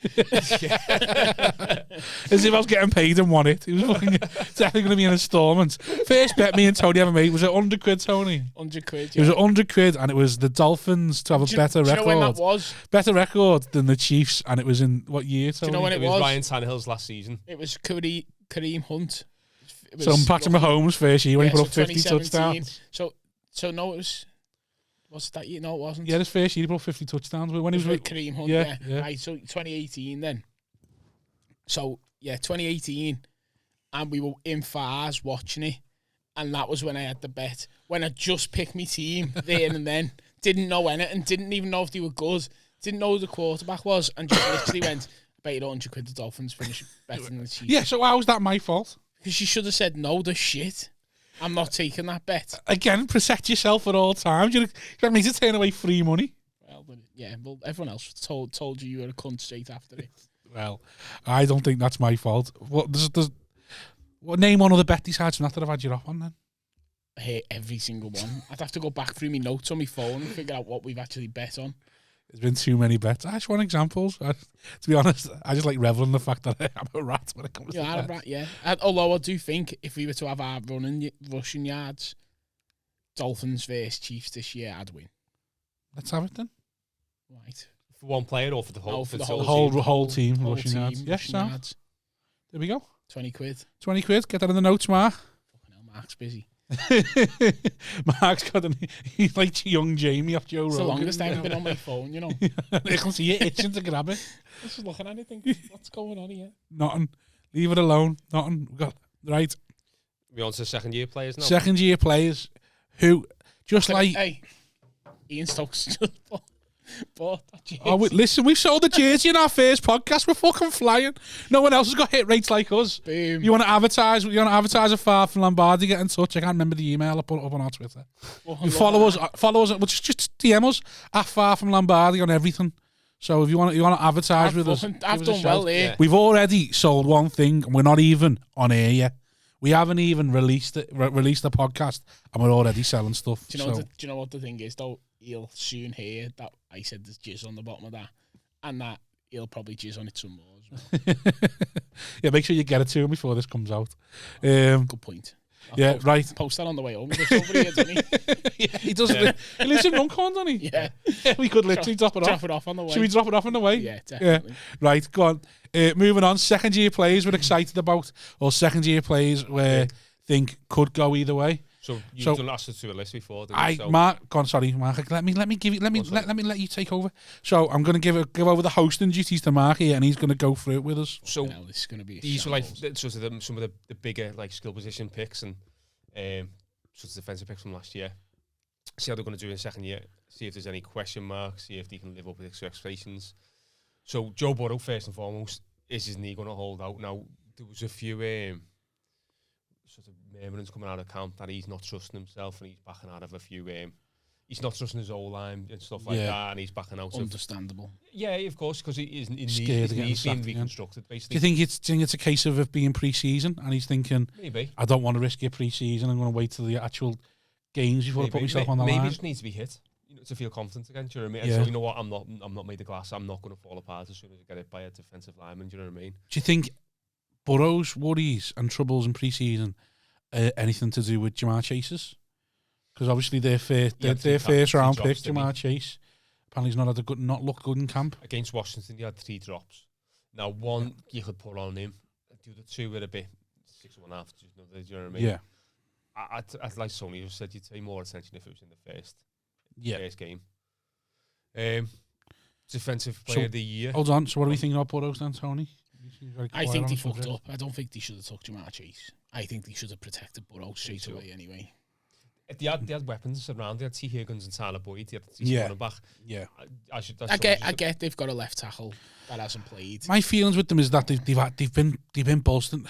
As if I was getting paid and won it. It was fucking definitely going to be an instalment. First bet me and Tony ever made was it 100 quid, Tony? 100 quid, yeah. It was 100 quid, and it was the Dolphins to have a better record. Do you know when that was? Better record than the Chiefs, and it was in what year, Tony? Do you know when it was? Ryan Tannehill's last season. It was Kareem Hunt. So Patrick Mahomes' first year when he put up 50 touchdowns. So no, it was... Was that year? No, it wasn't. Yeah, his first year he put up 50 touchdowns. When he was with Kareem Hunt, yeah. Right, so 2018 then. So, 2018. And we were in Fars watching it. And that was when I had the bet. When I just picked my team there and then. Didn't know anything. Didn't even know if they were good. Didn't know who the quarterback was. And just literally went, I bet you 100 quid the Dolphins finish better than the Chiefs. Yeah, so how was that my fault? Because you should have said, no, the shit. I'm not taking that bet. Again, protect yourself at all times. You don't need to turn away free money. Well, everyone else told you were a cunt straight after it. Well, I don't think that's my fault. What name one other bet besides from that I've had you up on then? I hate every single one. I'd have to go back through my notes on my phone and figure out what we've actually bet on. There's been too many bets. I just want examples. To be honest, I just like reveling in the fact that I'm a rat when it comes to bets. A rat, yeah. Although I do think if we were to have our rushing yards, Dolphins versus Chiefs this year, I'd win. Let's have it then. Right. For one player or for the whole? No, for the whole team rushing yards. Yes, Sam. There we go. 20 quid. 20 quid. Get that in the notes, Mark. Fucking hell, Mark's busy. Mark's he's like young Jamie off Joe Rogan. It's the longest time I've been on my phone, you know. I can see it itching to grab it. I was just looking at it thinking, what's going on here? Nothing. Leave it alone. Nothing. We got right. We're on to second-year players now. Second-year players who just like. Hey, Ian Stokes just bought that jersey. Oh, listen, we've sold the jersey in our first podcast. We're fucking flying. No one else has got hit rates like us. Boom. You want to advertise? You want to advertise a far from Lombardi? Get in touch. I can't remember the email. I put it up on our Twitter. You follow us. Well, just DM us at far from Lombardi on everything. So if you want to advertise with us, I've done well here. We've already sold one thing, and we're not even on air yet. We haven't even released the podcast, and we're already selling stuff. Do you know what the thing is though? He'll soon hear that I said there's jizz on the bottom of that, and that he'll probably jizz on it some more as well. Yeah, make sure you get it to him before this comes out. Good point. Right. Post that on the way home. There's somebody here, doesn't he? Yeah, he does. Yeah. He lives in Runcorn, doesn't he? Yeah. We could literally drop it off on the way. Should we drop it off on the way? Yeah, definitely. Yeah. Right, go on. Moving on. Second year players we're excited about, or second year players we think could go either way. So you've done us to a list before. Mark, go on. Sorry, Mark. Let me let you take over. So I'm going to give over the hosting duties to Mark here, and he's going to go through it with us. So this is going to be. These were like sort of some of the bigger like skill position picks and sort of defensive picks from last year. See how they're going to do in second year. See if there's any question marks. See if they can live up with expectations. So Joe Burrow, first and foremost, is his knee going to hold out? Now there was a few sort of murmurings coming out of camp that he's not trusting himself, and he's backing out of a few. He's not trusting his O-line and stuff like that, and he's backing out. Understandable. Yeah, of course, because his knee's being reconstructed. Basically, Do you think it's a case of it being pre-season, and he's thinking, maybe I don't want to risk it pre-season. I'm going to wait till the actual games before I put myself on the line. Maybe it just needs to be hit, to feel confident again. Do you know what I mean? And so you know what, I'm not made of glass. I'm not going to fall apart as soon as I get hit by a defensive lineman. Do you know what I mean? Do you think Burrow's worries and troubles in pre-season anything to do with Jamar Chase's? Because obviously their first round pick, Jamar Chase, apparently he's not looked good in camp. Against Washington, he had 3 drops. Now one you could put on him. The other 2 were a bit 6.5. Do you know what I mean? Yeah. I'd like Sony just said, you'd pay more attention if it was in the first game. Defensive player of the year. Hold on. So what are we thinking about Burrows then, Tony? I think they fucked up. I don't think they should have took Jamar Chase. I think they should have protected Burrows straight away anyway. They had weapons around. They had T. Higgins and Tyler Boyd. They had the running back. Yeah. I get they've got a left tackle that hasn't played. My feelings with them is that they've been bolstering.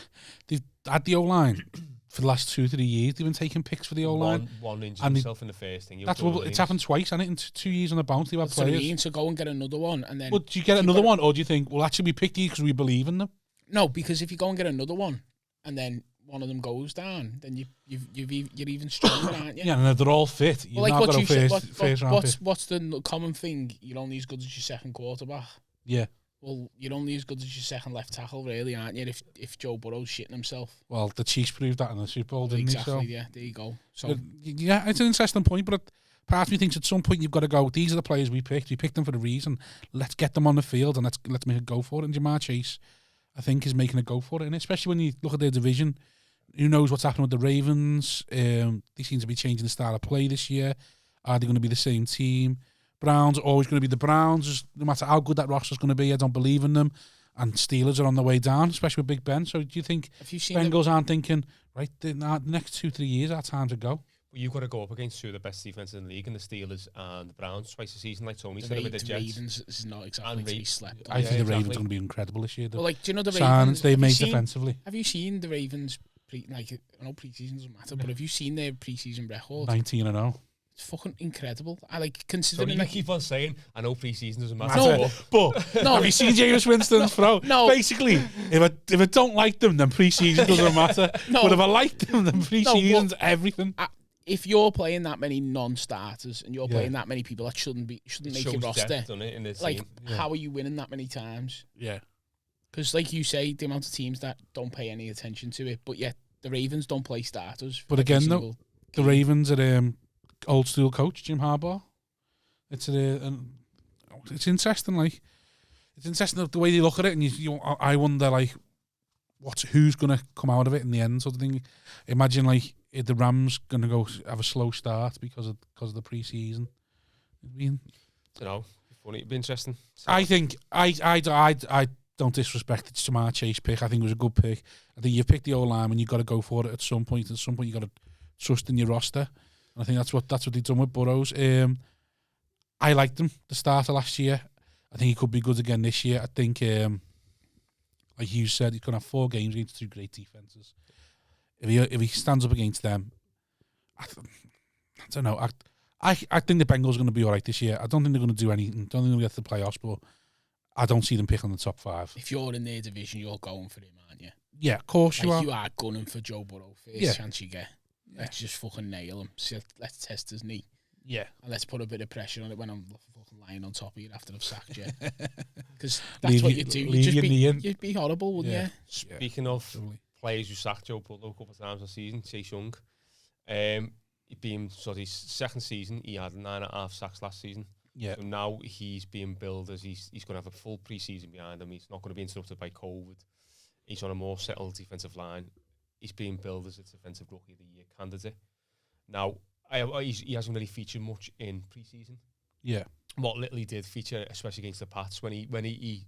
They've had the O-line for the last 2-3 years. They've been taking picks for the O-line. One injured himself in the first thing. It's happened twice, hasn't it? In 2 years on the bounce, they've had players. So go and get another one, and then. But do you get another one, or do you think, well, actually we picked these because we believe in them? No, because if you go and get another one, and then one of them goes down, then you're even stronger, aren't you? Yeah, and if they're all fit, you've now got a first round pick. What's the common thing? You're only as good as your second quarterback. Yeah. Well, you're only as good as your second left tackle, really, aren't you? If Joe Burrow's shitting himself. Well, the Chiefs proved that in the Super Bowl, didn't exactly, they? Exactly, yeah. There you go. So yeah, it's an interesting point, but part of me thinks at some point you've got to go, these are the players we picked. We picked them for a reason. Let's get them on the field and let's make a go for it. And Jamar Chase, I think, is making a go for it. And especially when you look at their division, who knows what's happening with the Ravens? They seem to be changing the style of play this year. Are they going to be the same team? Browns are always going to be the Browns. No matter how good that roster's going to be, I don't believe in them. And Steelers are on the way down, especially with Big Ben. So do you think Bengals aren't thinking, right, the next 2-3 years, our time to go? Well, you've got to go up against 2 of the best defenses in the league, and the Steelers and the Browns twice a season, like Tony said with the Jets. Ravens is not exactly to be slept on. I think the Ravens are going to be incredible this year. Well, like, do you know the Ravens they made defensively? Have you seen the Ravens? I know pre-season doesn't matter, but have you seen their pre-season record? 19-0. It's fucking incredible. I like considering. So you keep on saying, I know pre-season doesn't matter. No, but have you seen Jameis Winston's throw? No. Basically, if I don't like them, then pre-season doesn't matter. No. But if I like them, then pre-season's everything. If you're playing that many non-starters and you're playing that many people that shouldn't make your roster, how are you winning that many times? Yeah. Because, like you say, the amount of teams that don't pay any attention to it, but yet the Ravens don't play starters. But again, though, the Ravens are old school coach Jim Harbaugh. It's interesting, like it's interesting the way they look at it, and I wonder, like, who's going to come out of it in the end sort of thing. Imagine like if the Rams going to go have a slow start because of the preseason. I mean, You know, funny, it'd be interesting. So, I think I don't disrespect the Jamar Chase pick. I think it was a good pick. I think you picked the O-line and you got to go for it at some point. At some point, you got to trust in your roster. And I think that's what they've done with Burrows. I liked him the start of last year. I think he could be good again this year. I think, like you said, he's going to have 4 games against 2 great defenses. If he stands up against them, I don't know. I think the Bengals are going to be all right this year. I don't think they're going to do anything. I don't think they're going to get to the playoffs, but I don't see them picking the top 5. If you're in their division, you're going for him, aren't you? Yeah, of course you are. You are gunning for Joe Burrow. First chance you get. Let's just fucking nail him. So let's test his knee. Yeah. And let's put a bit of pressure on it when I'm fucking lying on top of you after I've sacked you. Because that's what you do. You'd be horrible, wouldn't you? Speaking of players who sacked Joe Burrow a couple of times this season, Chase Young, being his second season, he had 9.5 sacks last season. Yeah. So now he's being billed as he's going to have a full pre-season behind him. He's not going to be interrupted by COVID. He's on a more settled defensive line. He's being billed as a defensive rookie of the year candidate. Now, he hasn't really featured much in pre-season. Yeah. What little he did feature, especially against the Pats, when he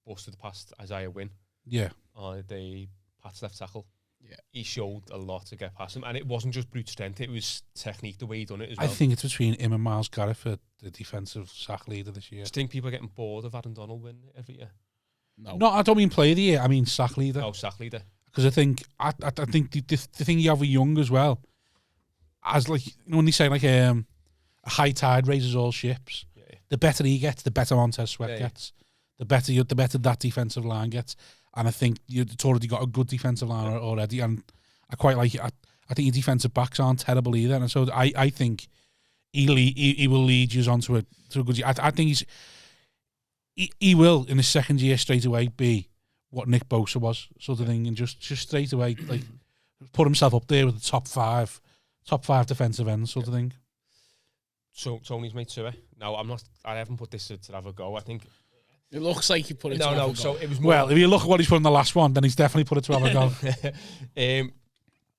busted past Isaiah Wynn. Yeah. On the Pats left tackle. Yeah. He showed a lot to get past him, and it wasn't just brute strength; it was technique, the way he done it as well. I think it's between him and Myles Garrett for the defensive sack leader this year. Do you think people are getting bored of Adam Donald winning every year? No, I don't mean player of the year. I mean sack leader. Oh, sack leader. Because I think the thing you have with Young as well, as like when they say like a high tide raises all ships. Yeah. The better he gets, the better Montez Sweat gets. The better that defensive line gets. And I think it's already got a good defensive line already. And I quite like it. I think your defensive backs aren't terrible either. And so I think he will lead you on to a good year. I think he will in his second year straight away be what Nick Bosa was, sort of thing, and just straight away like put himself up there with the top five defensive ends, sort of thing. So Tony's mate Tua. Now I haven't put this to have a go. I think it looks like he put it. No. So it was more well. If you look at what he's put in the last one, then he's definitely put it to have a go.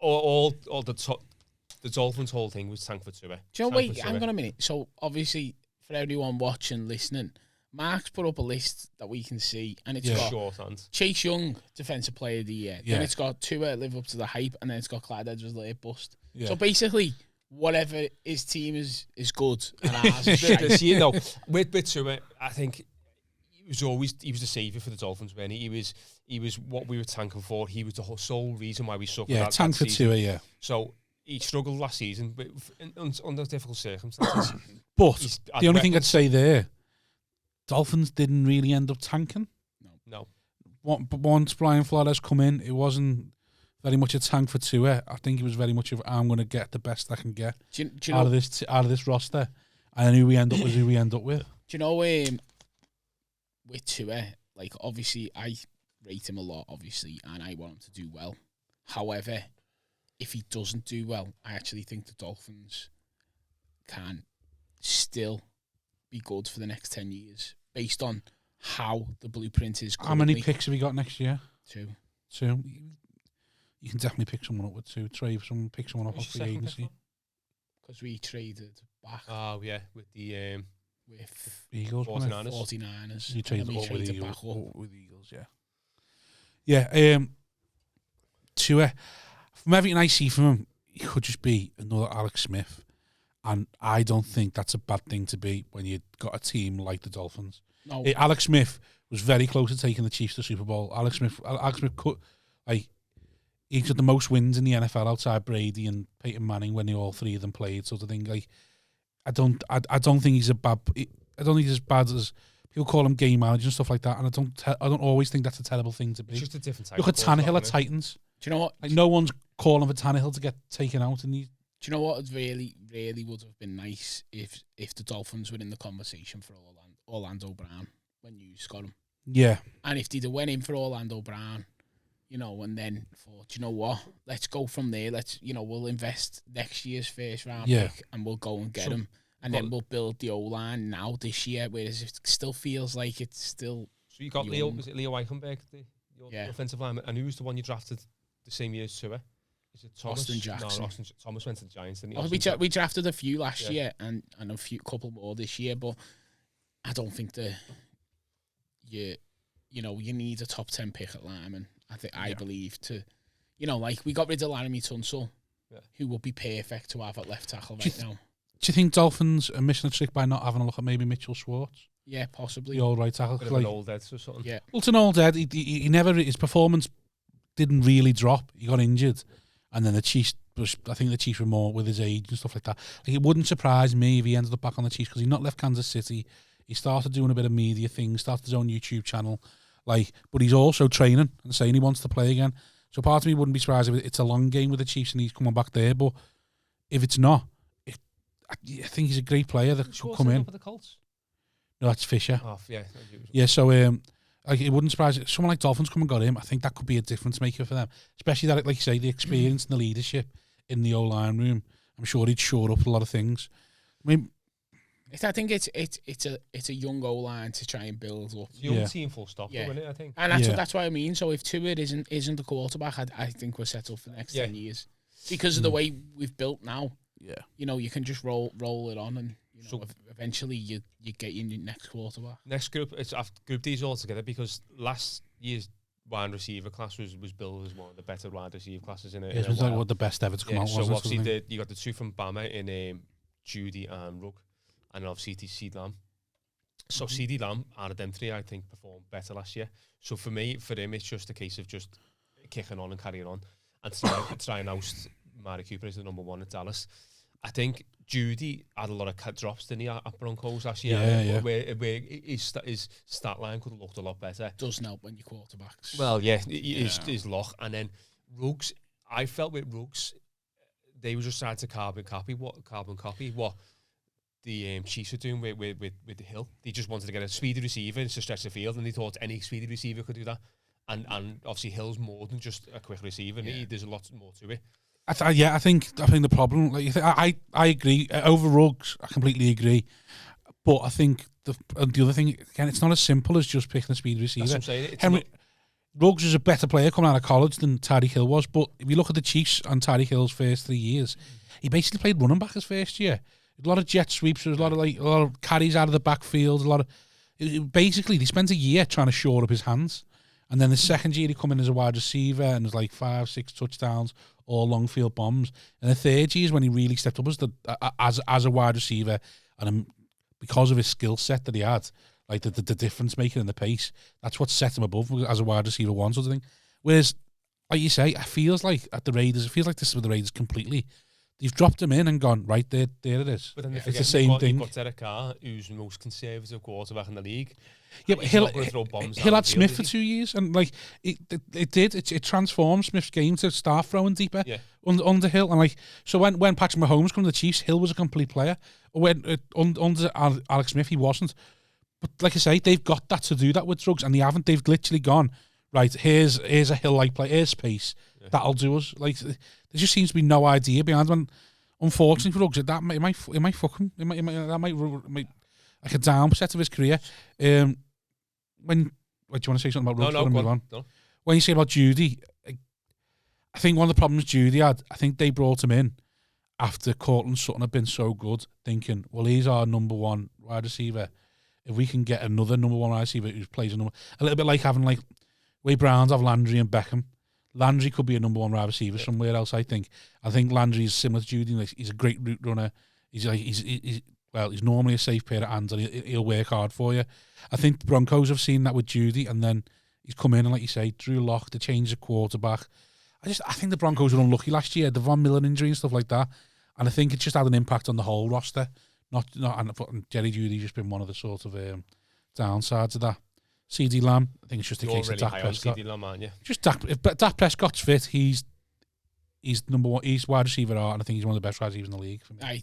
All the Dolphins' whole thing was tank for Tua. Do you know? Wait, hang on a minute. So obviously, for everyone watching, listening, Mark's put up a list that we can see, and it's got shorthand. Chase Young, Defensive Player of the Year. Then it's got Tua live up to the hype, and then it's got Clyde Edwards-Helaire bust. Yeah. So basically, whatever his team is good, and ours is shite. You know, with Tua, I think he was the saviour for the Dolphins. When he was what we were tanking for. He was the whole sole reason why we suffered. Yeah, tank for Tua. Yeah. So he struggled last season, but under difficult circumstances. But the only thing I'd say there. Dolphins didn't really end up tanking. No. Once Brian Flores come in, it wasn't very much a tank for Tua. I think it was very much of I'm going to get the best I can get out of this roster, and who we end up with, who we end up with. Do you know with Tua, like obviously I rate him a lot, obviously, and I want him to do well. However, if he doesn't do well, I actually think the Dolphins can still be good for the next 10 years based on how the blueprint is currently. How many picks have you got next year? 2. You can definitely pick someone up with 2. Pick someone up off the agency. Because we traded back. Oh yeah, with the Eagles, 49ers. You traded back with the up. Eagles, yeah. Yeah, Tua, from everything I see from him, he could just be another Alex Smith. And I don't think that's a bad thing to be when you've got a team like the Dolphins. No. Alex Smith was very close to taking the Chiefs to the Super Bowl. Alex Smith could, he's got the most wins in the NFL outside Brady and Peyton Manning when all 3 of them played, sort of thing. Like, I don't think he's as bad as people call him game manager and stuff like that. And I don't always think that's a terrible thing to be. It's just a different type. Look at Tannehill at Titans. Do you know what? Like, no one's calling for Tannehill to get taken out, and do you know what really, really would have been nice if the Dolphins were in the conversation for Orlando Brown when you got him? Yeah. And if they'd have went in for Orlando Brown, and then thought, do you know what? Let's go from there. We'll invest next year's first round pick and we'll go and get him. And then we'll build the O-line now this year, whereas it still feels like it's still... So you got young. Was it Leo Eichenberg, your offensive lineman, and who's the one you drafted the same year as Tua? Is it Thomas? Austin Jackson. No, Thomas went to the Giants, didn't he? Well, we drafted a few last year and a couple more this year, but I don't think you need a top 10 pick at lineman. I believe to, like we got rid of Laramie Tunsil, who would be perfect to have at left tackle right now. Do you think Dolphins are missing a trick by not having a look at maybe Mitchell Schwartz? Yeah, possibly. The old right tackle. Bit of an old head or something. Yeah. Well, it's an old head. He never, his performance didn't really drop. He got injured. And then the Chiefs, I think the Chiefs were more with his age and stuff like that. Like, it wouldn't surprise me if he ended up back on the Chiefs because he not left Kansas City. He started doing a bit of media things, started his own YouTube channel. But he's also training and saying he wants to play again. So part of me wouldn't be surprised if it's a long game with the Chiefs and he's coming back there. But if it's not, I think he's a great player that could come in. For the Colts? No, that's Fisher. Oh, yeah. Yeah, so it wouldn't surprise me. Someone like Dolphins come and got him. I think that could be a difference maker for them. Especially that, like you say, the experience and the leadership in the O-line room. I'm sure he'd shore up a lot of things. I mean, I think it's a young O-line to try and build up. It's a young team, full stop, isn't it, I think. And that's what I mean. So if Tua isn't the quarterback, I think we're set up for the next 10 years. Because of the way we've built now. Yeah. You can just roll it on and eventually you get your next quarterback. Next group, I've grouped these all together because last year's wide receiver class was billed as one of the better wide receiver classes in it. It was like what the best ever to come out. So obviously you got the two from Bama in Judy and Rugg, and obviously CeeDee Lamb. So CeeDee Lamb out of them three, I think, performed better last year. So for him, it's just a case of just kicking on and carrying on and try and oust Mari Cooper as the number one at Dallas. I think Judy had a lot of drops, didn't he, at Broncos last year? Yeah. Where his stat line could have looked a lot better. Doesn't help when your quarterbacks. Well, yeah, his lock. And then Ruggs, I felt with Ruggs, they were just trying to carbon copy what the Chiefs were doing with the Hill. They just wanted to get a speedy receiver to stretch the field, and they thought any speedy receiver could do that. And obviously Hill's more than just a quick receiver. There's a lot more to it. I think the problem, like I agree. Over Ruggs, I completely agree. But I think the other thing, again, it's not as simple as just picking a speed receiver. That's what I'm saying. Ruggs is a better player coming out of college than Tyreek Hill was. But if you look at the Chiefs and Tyreek Hill's first 3 years, he basically played running back his first year. A lot of jet sweeps. There was a lot of carries out of the backfield. Basically, he spent a year trying to shore up his hands. And then the second year he come in as a wide receiver and there's like 5-6 touchdowns, all long field bombs. And the third year is when he really stepped up as a wide receiver, and because of his skill set that he had, like the difference making in the pace, that's what set him above as a wide receiver one sort of thing. Whereas, like you say, it feels like this is with the Raiders completely. They've dropped him in and gone, right, there it is. But then it's the same thing. You've got Derek Carr, who's the most conservative quarterback in the league. Yeah, but Hill had Smith for 2 years, and like it transformed Smith's game to start throwing deeper under Hill, and like so when Patrick Mahomes came to the Chiefs, Hill was a complete player. When under Alex Smith, he wasn't. But like I say, they've got that to do that with Ruggs, and they haven't. They've literally gone right. Here's a Hill-like play. Here's space that'll do us. Like there just seems to be no idea behind one. Unfortunately for Ruggs, it might fuck him. It might like a downset of his career. Do you want to say something about Ruggs? No. When you say about Judy, I think one of the problems Judy had, I think they brought him in after Cortland Sutton had been so good, thinking, well, he's our number one wide receiver. If we can get another number one wide receiver who plays a little bit like having like Way Browns have Landry and Beckham. Landry could be a number one wide receiver somewhere else. I think Landry is similar to Judy. He's a great route runner. He's normally a safe pair of hands, and he'll work hard for you. I think the Broncos have seen that with Judy, and then he's come in and, like you say, Drew Lock to change the quarterback. I think the Broncos were unlucky last year, the Von Miller injury and stuff like that, and I think it just had an impact on the whole roster. And Jerry Judy's just been one of the sort of downsides of that. CeeDee Lamb, I think it's just a case of Dak Prescott. CeeDee Lamb, aren't you? Just Dak. If Dak Prescott's fit, he's number one. He's wide receiver, and I think he's one of the best wide receivers in the league. For me.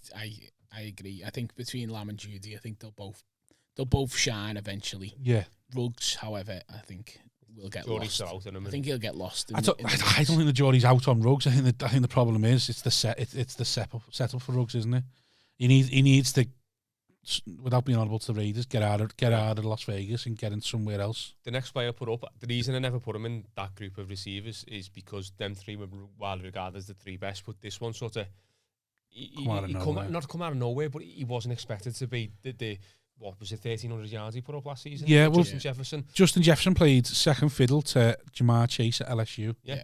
I agree. I think between Lamb and Judy, I think they'll both shine eventually. Yeah. Ruggs, however, I think will get Jordy's lost. Out in him, I think he'll get lost. I don't think the Jordy's out on Ruggs. I think the problem is it's the setup for Ruggs, isn't it? He needs to without being audible to the Raiders, get out of Las Vegas and get in somewhere else. The next player I put up, the reason I never put him in that group of receivers is because them three were widely regarded as the three best, but this one sort of not come out of nowhere, but he wasn't expected to be the what was it, 1,300 yards he put up last season? Yeah, Justin Jefferson. Justin Jefferson played second fiddle to Jamar Chase at LSU. Yeah.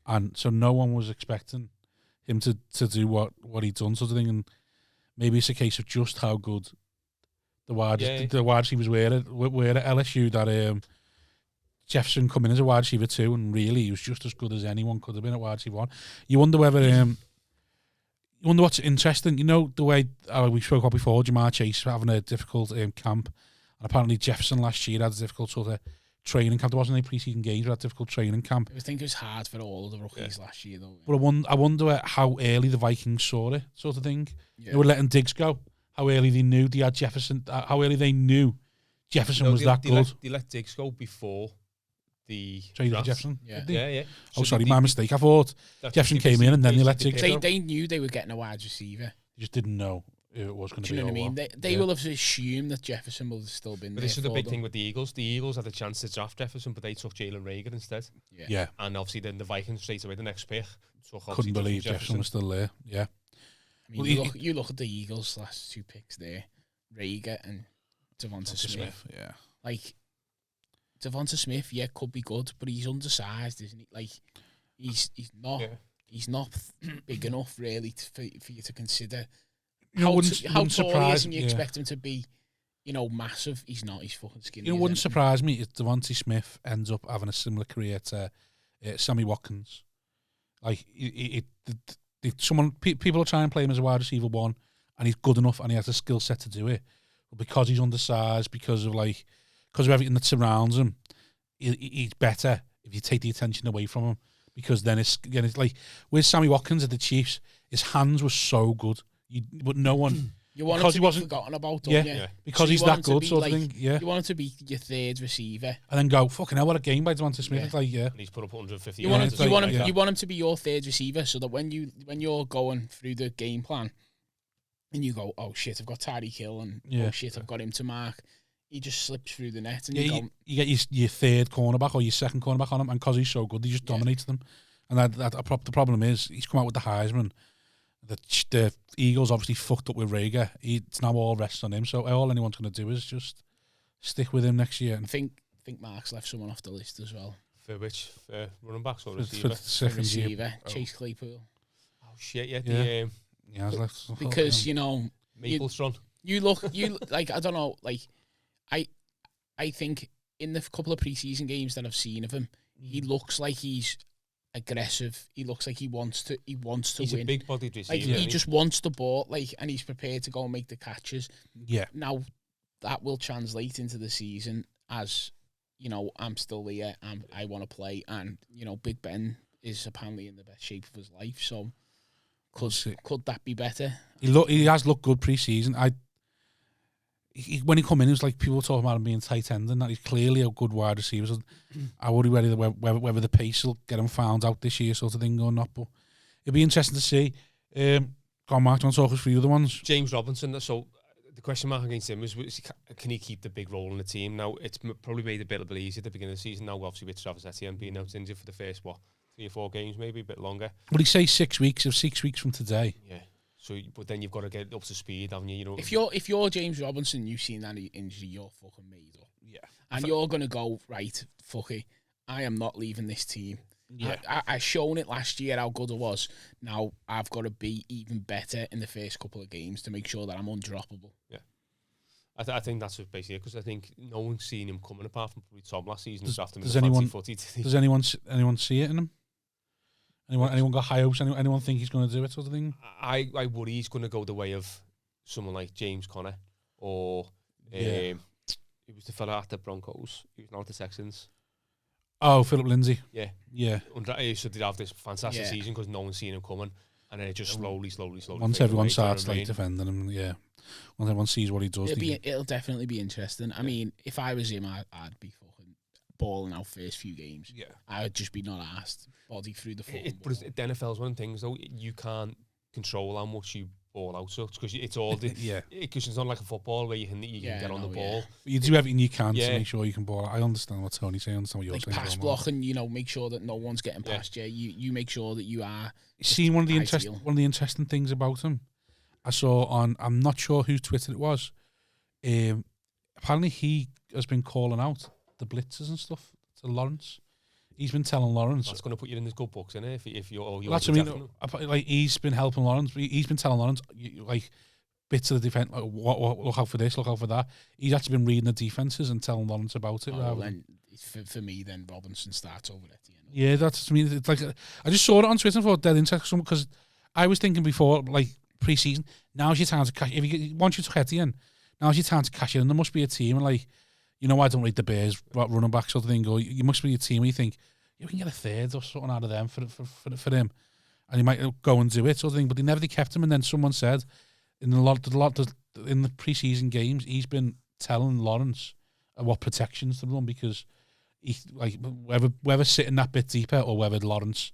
And so no one was expecting him to do what he'd done, sort of thing. And maybe it's a case of just how good the wide receivers were at LSU, that Jefferson come in as a wide receiver too, and really he was just as good as anyone could have been at wide receiver one. You wonder whether you wonder what's interesting. You know, the way we spoke about before, Jamar Chase having a difficult camp, and apparently Jefferson last year had a difficult sort of training camp. There wasn't any preseason games, but had a difficult training camp. I think it was hard for all of the rookies last year, though. But I wonder how early the Vikings saw it, sort of thing. Yeah. They were letting Diggs go. How early they knew they had Jefferson. How early they knew Jefferson was that good. They let Diggs go before the Traded for draft. Jefferson. Yeah. Oh, sorry, my mistake. I thought Jefferson came in and then they let Diggs go. They knew they were getting a wide receiver. They just didn't know who it was going to be. Do you know what I mean? They will have assumed that Jefferson will have still been there. But this is the big thing with the Eagles. The Eagles had a chance to draft Jefferson, but they took Jalen Reagor instead. Yeah. And obviously then the Vikings straight away the next pick. Couldn't believe Jefferson was still there. Yeah. I mean, you look at the Eagles' last two picks there, Reagor and Devonta Smith. Yeah. Like, Devonta Smith, could be good, but he's undersized, isn't he? Like, he's not big enough really for you to consider. How tall he is, and you expect him to be, massive. He's not. He's fucking skinny. It wouldn't surprise me if Devonta Smith ends up having a similar career to Sammy Watkins. Like, people are trying to play him as a wide receiver one, and he's good enough, and he has the skill set to do it. But because he's undersized, because of everything that surrounds him, he's better if you take the attention away from him. Because then it's like with Sammy Watkins at the Chiefs, his hands were so good, but no one. You want him to be forgotten about, don't you? Because so he's that good, sort of thing. Yeah, you want him to be your third receiver, and then go fucking hell, what a game by Devonta Smith! It's like and he's put up 150. You want him to be your third receiver, so that when you're going through the game plan, and you go, oh shit, I've got Tyreek Hill, and oh shit, I've got him to mark. He just slips through the net, and you get your third cornerback or your second cornerback on him, and because he's so good, he just dominates them. And the problem is he's come out with the Heisman. The Eagles obviously fucked up with Reagor. It's now all rests on him. So all anyone's going to do is just stick with him next year. I think Mark's left someone off the list as well. For which? For running backs or receiver? For receiver. Chase Claypool. Oh shit! Yeah. Yeah, I was left. Because Maplestron. You look like, I don't know, like I think in the couple of preseason games that I've seen of him, he looks like he's aggressive. He looks like he wants to win. He's a big bodied receiver. Like, he just wants the ball, and he's prepared to go and make the catches. Yeah. Now that will translate into the season as, I'm still here and I want to play, and Big Ben is apparently in the best shape of his life. So could that be better? He has looked good preseason. When he come in, it was like people were talking about him being tight end, and that he's clearly a good wide receiver. So I worry whether the pace will get him found out this year, sort of thing, or not. But it'll be interesting to see. Go on, Mark, do you want to talk us through the other ones? James Robinson. So the question mark against him was can he keep the big role in the team? Now, it's probably made it a bit easier at the beginning of the season. Now, obviously, with Travis Etienne being out injured for the first, 3 or 4 games, maybe a bit longer. Would he say 6 weeks? Of 6 weeks from today? Yeah. So, but then you've got to get up to speed, haven't you? If you're James Robinson, you've seen that injury, you're fucking made up. Yeah. And you're gonna go, right, fuck it, I am not leaving this team. Yeah. I shown it last year how good it was. Now I've got to be even better in the first couple of games to make sure that I'm undroppable. Yeah. I think that's basically it, because I think no one's seen him coming apart from probably Tom last season. Does anyone see it in him? Anyone got high hopes? Anyone think he's going to do it, sort of thing? I worry he's going to go the way of someone like James Conner, or he was the fella at the Broncos. He was now at the Texans. Oh, Philip Lindsay. Yeah. So they have this fantastic season because no one's seen him coming, and then it just slowly. Once everyone starts defending him, once everyone sees what he does, it'll definitely be interesting. I mean, if I was him, I'd be fucking balling out first few games. Yeah, I would just be not asked. Body through the foot. But the NFL's one of the things, though. You can't control how much you ball out. So because it's all the because it's not like a football where you can get on the ball. You do everything you can to make sure you can ball out. I understand what Tony's saying. I understand what you're saying. Pass blocking, make sure that no one's getting past you. You make sure that you are. See, one of the interesting things about him, I saw on, I'm not sure whose Twitter it was. Apparently he has been calling out the blitzers and stuff to Lawrence. He's been telling Lawrence. That's going to put you in his good books, isn't it? If you're that's what I mean. Like, he's been helping Lawrence. He's been telling Lawrence, like, bits of the defense. Like, look out for this. Look out for that. He's actually been reading the defenses and telling Lawrence about it. Then for me, then Robinson starts over at the end. Yeah, that's, I mean, it's like, I just saw it on Twitter and thought dead interesting because I was thinking before, like, pre-season, now's your time to cash. Once you took Etienne, now's your time to cash in. There must be a team, and like, I don't rate the Bears running back sort of thing. Or you must be a team where you think you can get a third or something out of them for him, and he might go and do it sort of thing. But they never kept him. And then someone said in in the pre-season games, he's been telling Lawrence what protections to run because he whether sitting that bit deeper or whether Lawrence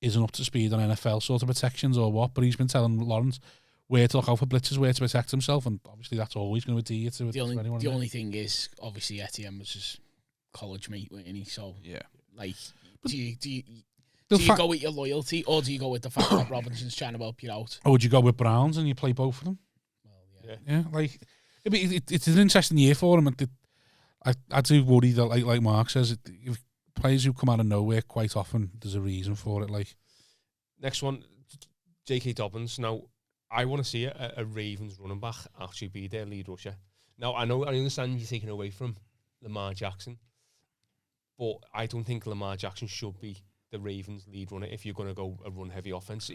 isn't up to speed on NFL sort of protections or what. But he's been telling Lawrence where to look out for blitzes, where to protect himself, and obviously that's always going to adhere to it. The only thing is, obviously, Etienne was his college mate, wasn't he? So, like, do you go with your loyalty, or do you go with the fact that Robinson's trying to help you out? Or would you go with Browns and you play both of them? Well, yeah. Like, it's an interesting year for him. I do worry that, like Mark says, if players who come out of nowhere, quite often there's a reason for it. Like, next one, J.K. Dobbins. Now, I want to see a Ravens running back actually be their lead rusher. Now, I understand you're taking away from Lamar Jackson, but I don't think Lamar Jackson should be the Ravens' lead runner if you're going to go a run-heavy offense.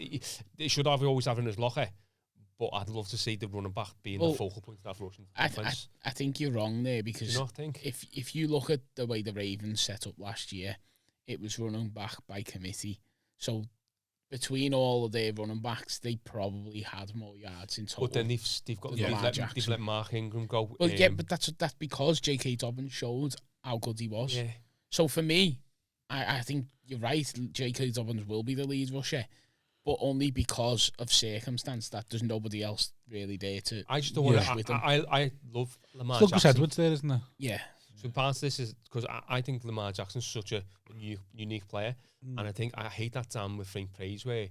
They should always have in his locker, but I'd love to see the running back being the focal point of that rushing offense. I think you're wrong there because Do you not think? if you look at the way the Ravens set up last year, it was running back by committee. So between all of their running backs, they probably had more yards in total. But then they've let Mark Ingram go. Well, but that's because J.K. Dobbins showed how good he was. Yeah. So for me, I think you're right. J.K. Dobbins will be the lead rusher, but only because of circumstance that there's nobody else really there to. I just don't want to. I love Lamar Lucas Jackson. Edwards there, isn't there? Yeah. So part of this is because I think Lamar Jackson's such a unique player, and I hate that damn with Frank Praise where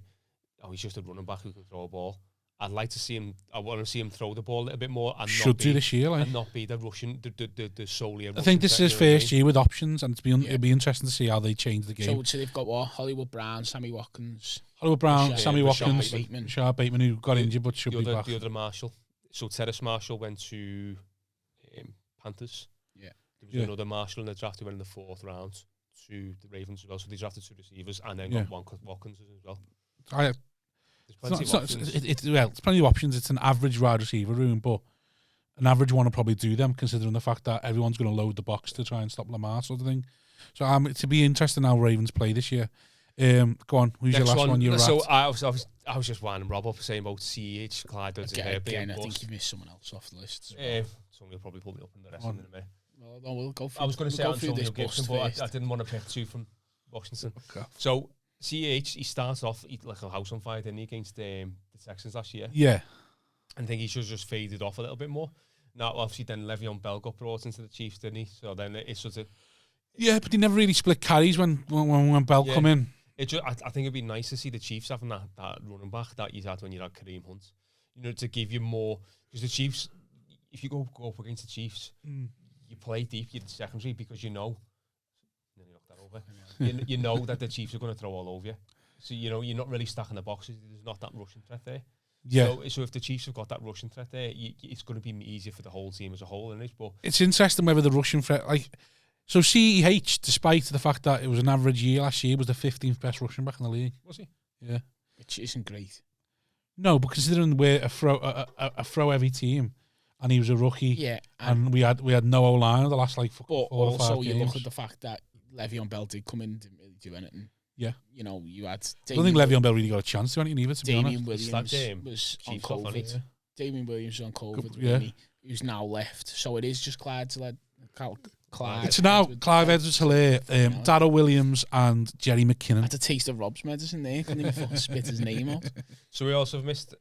he's just a running back who can throw a ball. I'd like to see him. I want to see him throw the ball a little bit more and this year, and not be the Russian, the solely. I think this is his first year with options, and it'd be interesting to see how they change the game. So they've got what? Hollywood Brown, Sammy Watkins, Sammy Watkins, Rashard Bateman, who got injured but should be back. The other Marshall. So Terrace Marshall went to Panthers. There was another Marshall in the draft who went in the 4th round to the Ravens as well. So they drafted 2 receivers and then got Watkins as well. It's plenty of options. It's an average wide receiver room, but an average one will probably do them considering the fact that everyone's going to load the box to try and stop Lamar sort of thing. So it'll be interesting how Ravens play this year. Go on, who's your last one? You're so I was just winding Rob up saying about CH, Clyde. Again, I think you've missed someone else off the list. Someone will probably pull me up in the rest of them in a minute. No, we'll go through. I was going to say Antonio Gibson, but I didn't want to pick 2 from Washington. Okay. So CH, he starts off like a house on fire, didn't he, against the Texans last year? Yeah. I think he should have just faded off a little bit more. Now, obviously, then Le'Veon Bell got brought into the Chiefs, didn't he? So then it's sort of... Yeah, but he never really split carries when Bell come in. I think it'd be nice to see the Chiefs having that running back that you had when you had Kareem Hunt. To give you more... Because the Chiefs, if you go up against the Chiefs... You play deep, you're the secondary because you know that the Chiefs are going to throw all over you. So you're not really stacking the boxes. There's not that rushing threat there. Yeah. So if the Chiefs have got that rushing threat there, it's going to be easier for the whole team as a whole. But it's interesting whether the rushing threat, so CEH, despite the fact that it was an average year last year, was the 15th best rushing back in the league. Was he? Yeah. Which isn't great. No, but considering we're a throw heavy team. And he was a rookie, and we had no O-line the last 4 or 5 games. Also, you look at the fact that Le'Veon Bell did come in, didn't really do anything. Yeah, you had. I don't think Le'Veon Bell really got a chance to do anything either. To be honest, Damien Williams was on COVID. Damien Williams was on COVID. Really, who's now left. So it is just Clyde to let Clyde. It's now Clive Edwards-Helaire, Darryl Williams, and Jerry McKinnon. Had a taste of Rob's medicine there. Couldn't even fucking spit his name out. So we also have missed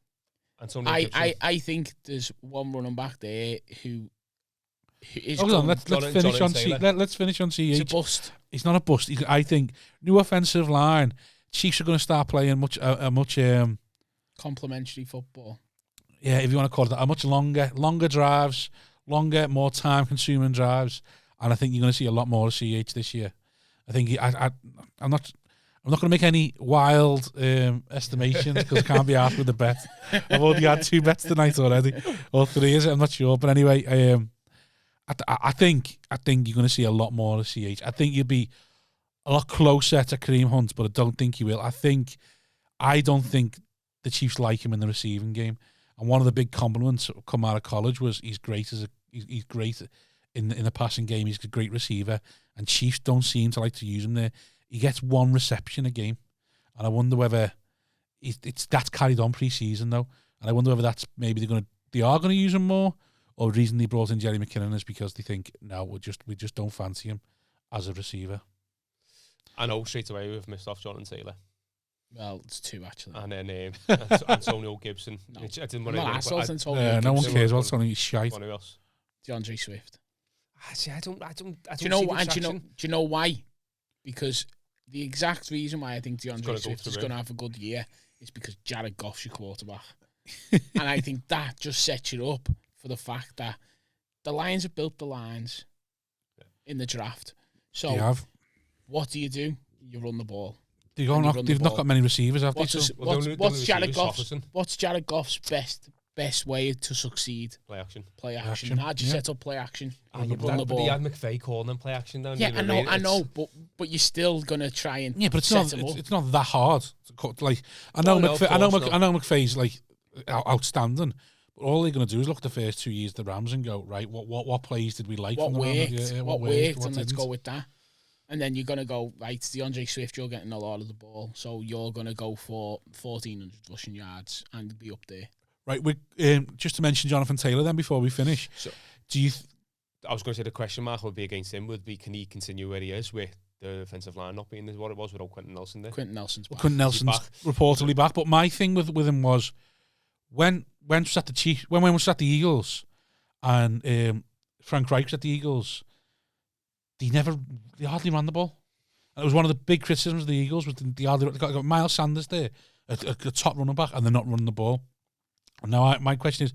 Antonio Gibson. I think there's one running back there who is. Hold on, let's finish on let's finish on CH. It's a bust. It's not a bust. I think new offensive line. Chiefs are going to start playing much Complementary football. Yeah, if you want to call it that, a much longer drives, more time-consuming drives, and I think you're going to see a lot more of CH this year. I think I'm not going to make any wild estimations because I can't be asked with the bet. I've already had 2 bets tonight already, or 3 is it? I'm not sure, but anyway, I think you're going to see a lot more of CH. I think you'll be a lot closer to Kareem Hunt, but I don't think you will. I don't think the Chiefs like him in the receiving game. And one of the big compliments come out of college was he's great he's great in the passing game. He's a great receiver, and Chiefs don't seem to like to use him there. He gets 1 reception a game, and I wonder whether that's carried on pre-season though. And I wonder whether that's maybe they are going to use him more, or the reason they brought in Jerry McKinnon is because they think no, we just don't fancy him as a receiver. I know straight away we've missed off Jonathan Taylor. Well, it's 2 actually. And then Antonio Gibson. No. I didn't want to. No one cares what's on his shite. Who else? DeAndre Swift. See, I don't. Do you know what? Do you know why? Because the exact reason why I think DeAndre Swift is going to have a good year is because Jared Goff's your quarterback, and I think that just sets you up for the fact that the Lions have built the lines in the draft. So what do? You run the ball. They've not got many receivers, have they? What's Jared Goff's best way to succeed? Play action. How do you set up play action? You run the ball. But he had McVay calling them play action down. Yeah, I know, but you're still gonna try and but it's not that hard. Like I know McVay's like outstanding. But all they're gonna do is look at the first 2 years of the Rams and go, right, what plays did we like? What worked? What worked? And let's didn't. go with that. And then you're going to go, right, DeAndre Swift, you're getting a lot of the ball. So you're going to go for 1,400 rushing yards and be up there. Right, we just to mention Jonathan Taylor then before we finish. So, I was going to say the question mark would be against him would be, can he continue where he is with the offensive line not being what it was without Quentin Nelson there? Quentin Nelson's back. Reportedly back. But my thing with him was when was at the Chiefs, when was at the Eagles and Frank Reich was at the Eagles, they hardly ran the ball. And it was one of the big criticisms of the Eagles was they got Miles Sanders there, a top running back, and they're not running the ball. And now my question is,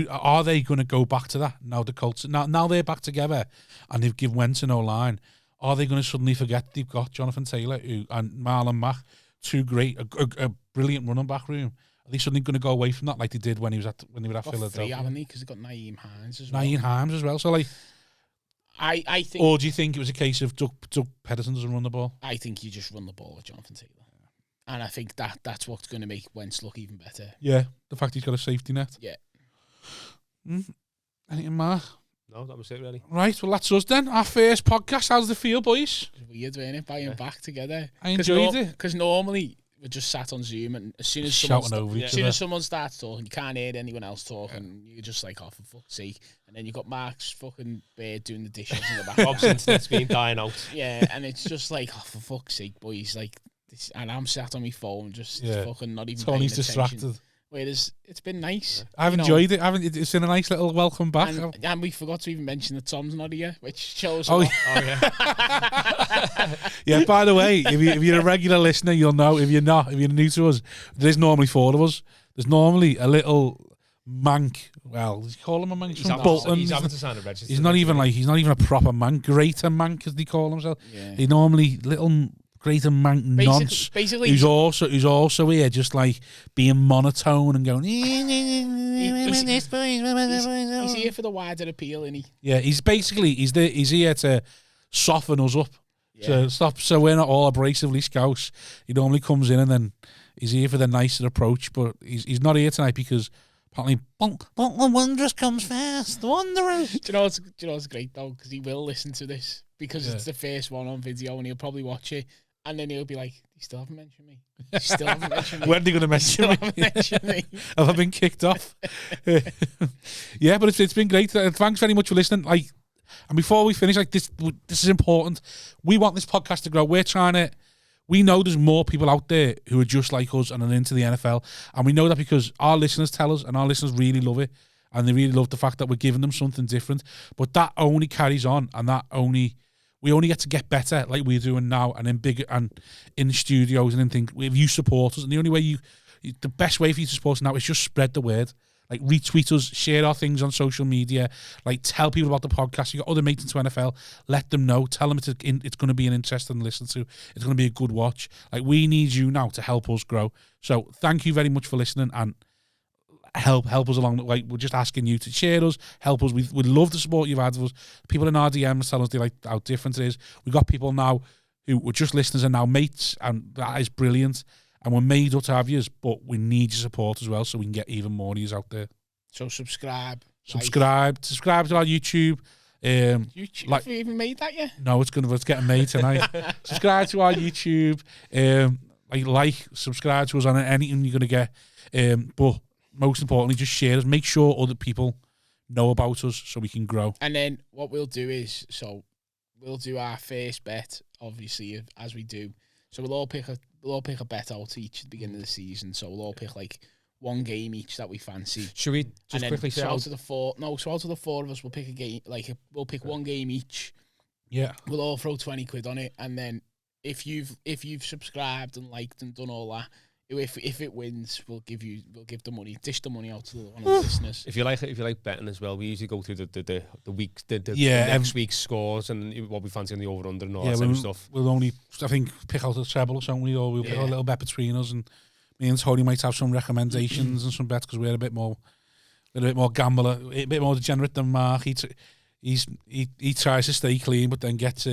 are they going to go back to that now? The Colts now they're back together, and they've given Wentz no line. Are they going to suddenly forget they've got Jonathan Taylor and Marlon Mack, two great, a brilliant running back room? Are they suddenly going to go away from that like they did when they were at Philadelphia? 3, haven't they? Because they've got Naeem Hines as well. Naeem Hines as well. So like. I think, or do you think it was a case of Doug Pederson doesn't run the ball? I think you just run the ball with Jonathan Taylor, and I think that's what's going to make Wentz look even better. Yeah, the fact he's got a safety net. Yeah. Anything, Mark? No, that was it really. Right, well that's us then. Our first podcast. How's it feel, boys? It's weird, isn't it? Being back together. I enjoyed it because normally we're just sat on Zoom, and as soon as someone starts talking, you can't hear anyone else talking. You're just like, oh, for fuck's sake. And then you got Mark's fucking beard doing the dishes in the back. Bob's internet's been dying out. Yeah, and it's just like, oh, for fuck's sake, boys. Like, this, and I'm sat on my phone, just fucking not even paying attention. Distracted. Whereas it's been nice. I've enjoyed it. It's been a nice little welcome back. And we forgot to even mention that Tom's not here, which shows. Yeah. By the way, if you're a regular listener, you'll know. If you're new to us, there's normally 4 of us. There's normally a little mank. Well, you call him a mank. He's having to sign a register. He's not even a proper mank. Greater mank, as they call himself. Yeah. They normally little. Greater mank nonce. Basically, who's also here, just like being monotone and going. He's here for the wider appeal, isn't he? Yeah, he's here to soften us up. Yeah. So we're not all abrasively scouse. He normally comes in and then he's here for the nicer approach, but he's not here tonight because apparently the Wanderers comes first. The Wanderers. Do you know what's great though? Because he will listen to this because it's the first one on video, and he'll probably watch it. And then he'll be like, you still haven't mentioned me. You still haven't mentioned me. When are you going to mention me? Have I been kicked off? Yeah, but it's been great. Thanks very much for listening. Like, and before we finish, like this is important. We want this podcast to grow. We're trying to we know there's more people out there who are just like us and are into the NFL, and we know that because our listeners tell us, and our listeners really love it, and they really love the fact that we're giving them something different. But that only carries on, and we only get to get better like we're doing now, and in bigger and in studios and in things. If you support us, and the only way the best way for you to support us now is just spread the word. Like, retweet us, share our things on social media, like, tell people about the podcast. You got other mates into NFL, let them know, tell them it's going to be an interesting listen to, it's going to be a good watch. Like, we need you now to help us grow. So thank you very much for listening, and help us along the way. We're just asking you to share us, help us. We'd love the support you've had of us. People in our DMs tell us they like how different it is. We've got people now who were just listeners and now mates, and that is brilliant. And we're made up to have yous, but we need your support as well, so we can get even more of yous out there. So subscribe to our YouTube. YouTube, have you even made that yet? No, it's getting made tonight. Subscribe to our YouTube. Subscribe to us on anything you're gonna get. But most importantly, just share us. Make sure other people know about us so we can grow. And then what we'll do is, we'll do our first bet, obviously, as we do. So we'll all pick a bet out each at the beginning of the season. So we'll all pick like one game each that we fancy. Should we just quickly say out of the four of us, we'll pick a game. Like, we'll pick one game each. Yeah. We'll all throw 20 quid on it, and then if you've subscribed and liked and done all that, if it wins, we'll dish the money out to one of the listeners. If you like betting as well, we usually go through the week, the next week's scores and what we fancy on the over under and all that sort of stuff. We'll only, I think, pick out a treble or something, or we'll pick a little bet between us, and me and Tony might have some recommendations and some bets because we're a bit more gambler, a bit more degenerate than Mark. He tries to stay clean, but then gets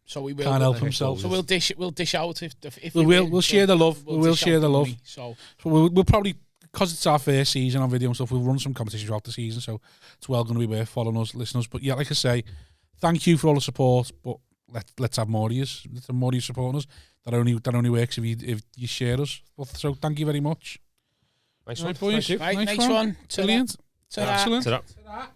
so we will, can't help himself. So we'll dish out if we'll share the love. We'll share the love. So we'll probably, because it's our first season on video and stuff, we'll run some competitions throughout the season. So it's well going to be worth following us, listeners. But yeah, like I say, thank you for all the support. But let's have more of you. Let's have more of you supporting us. That only works if you share us. So thank you very much. Nice one, boys. Right, nice one. Brilliant. Ta-ra. Excellent. Ta-ra. Ta-ra.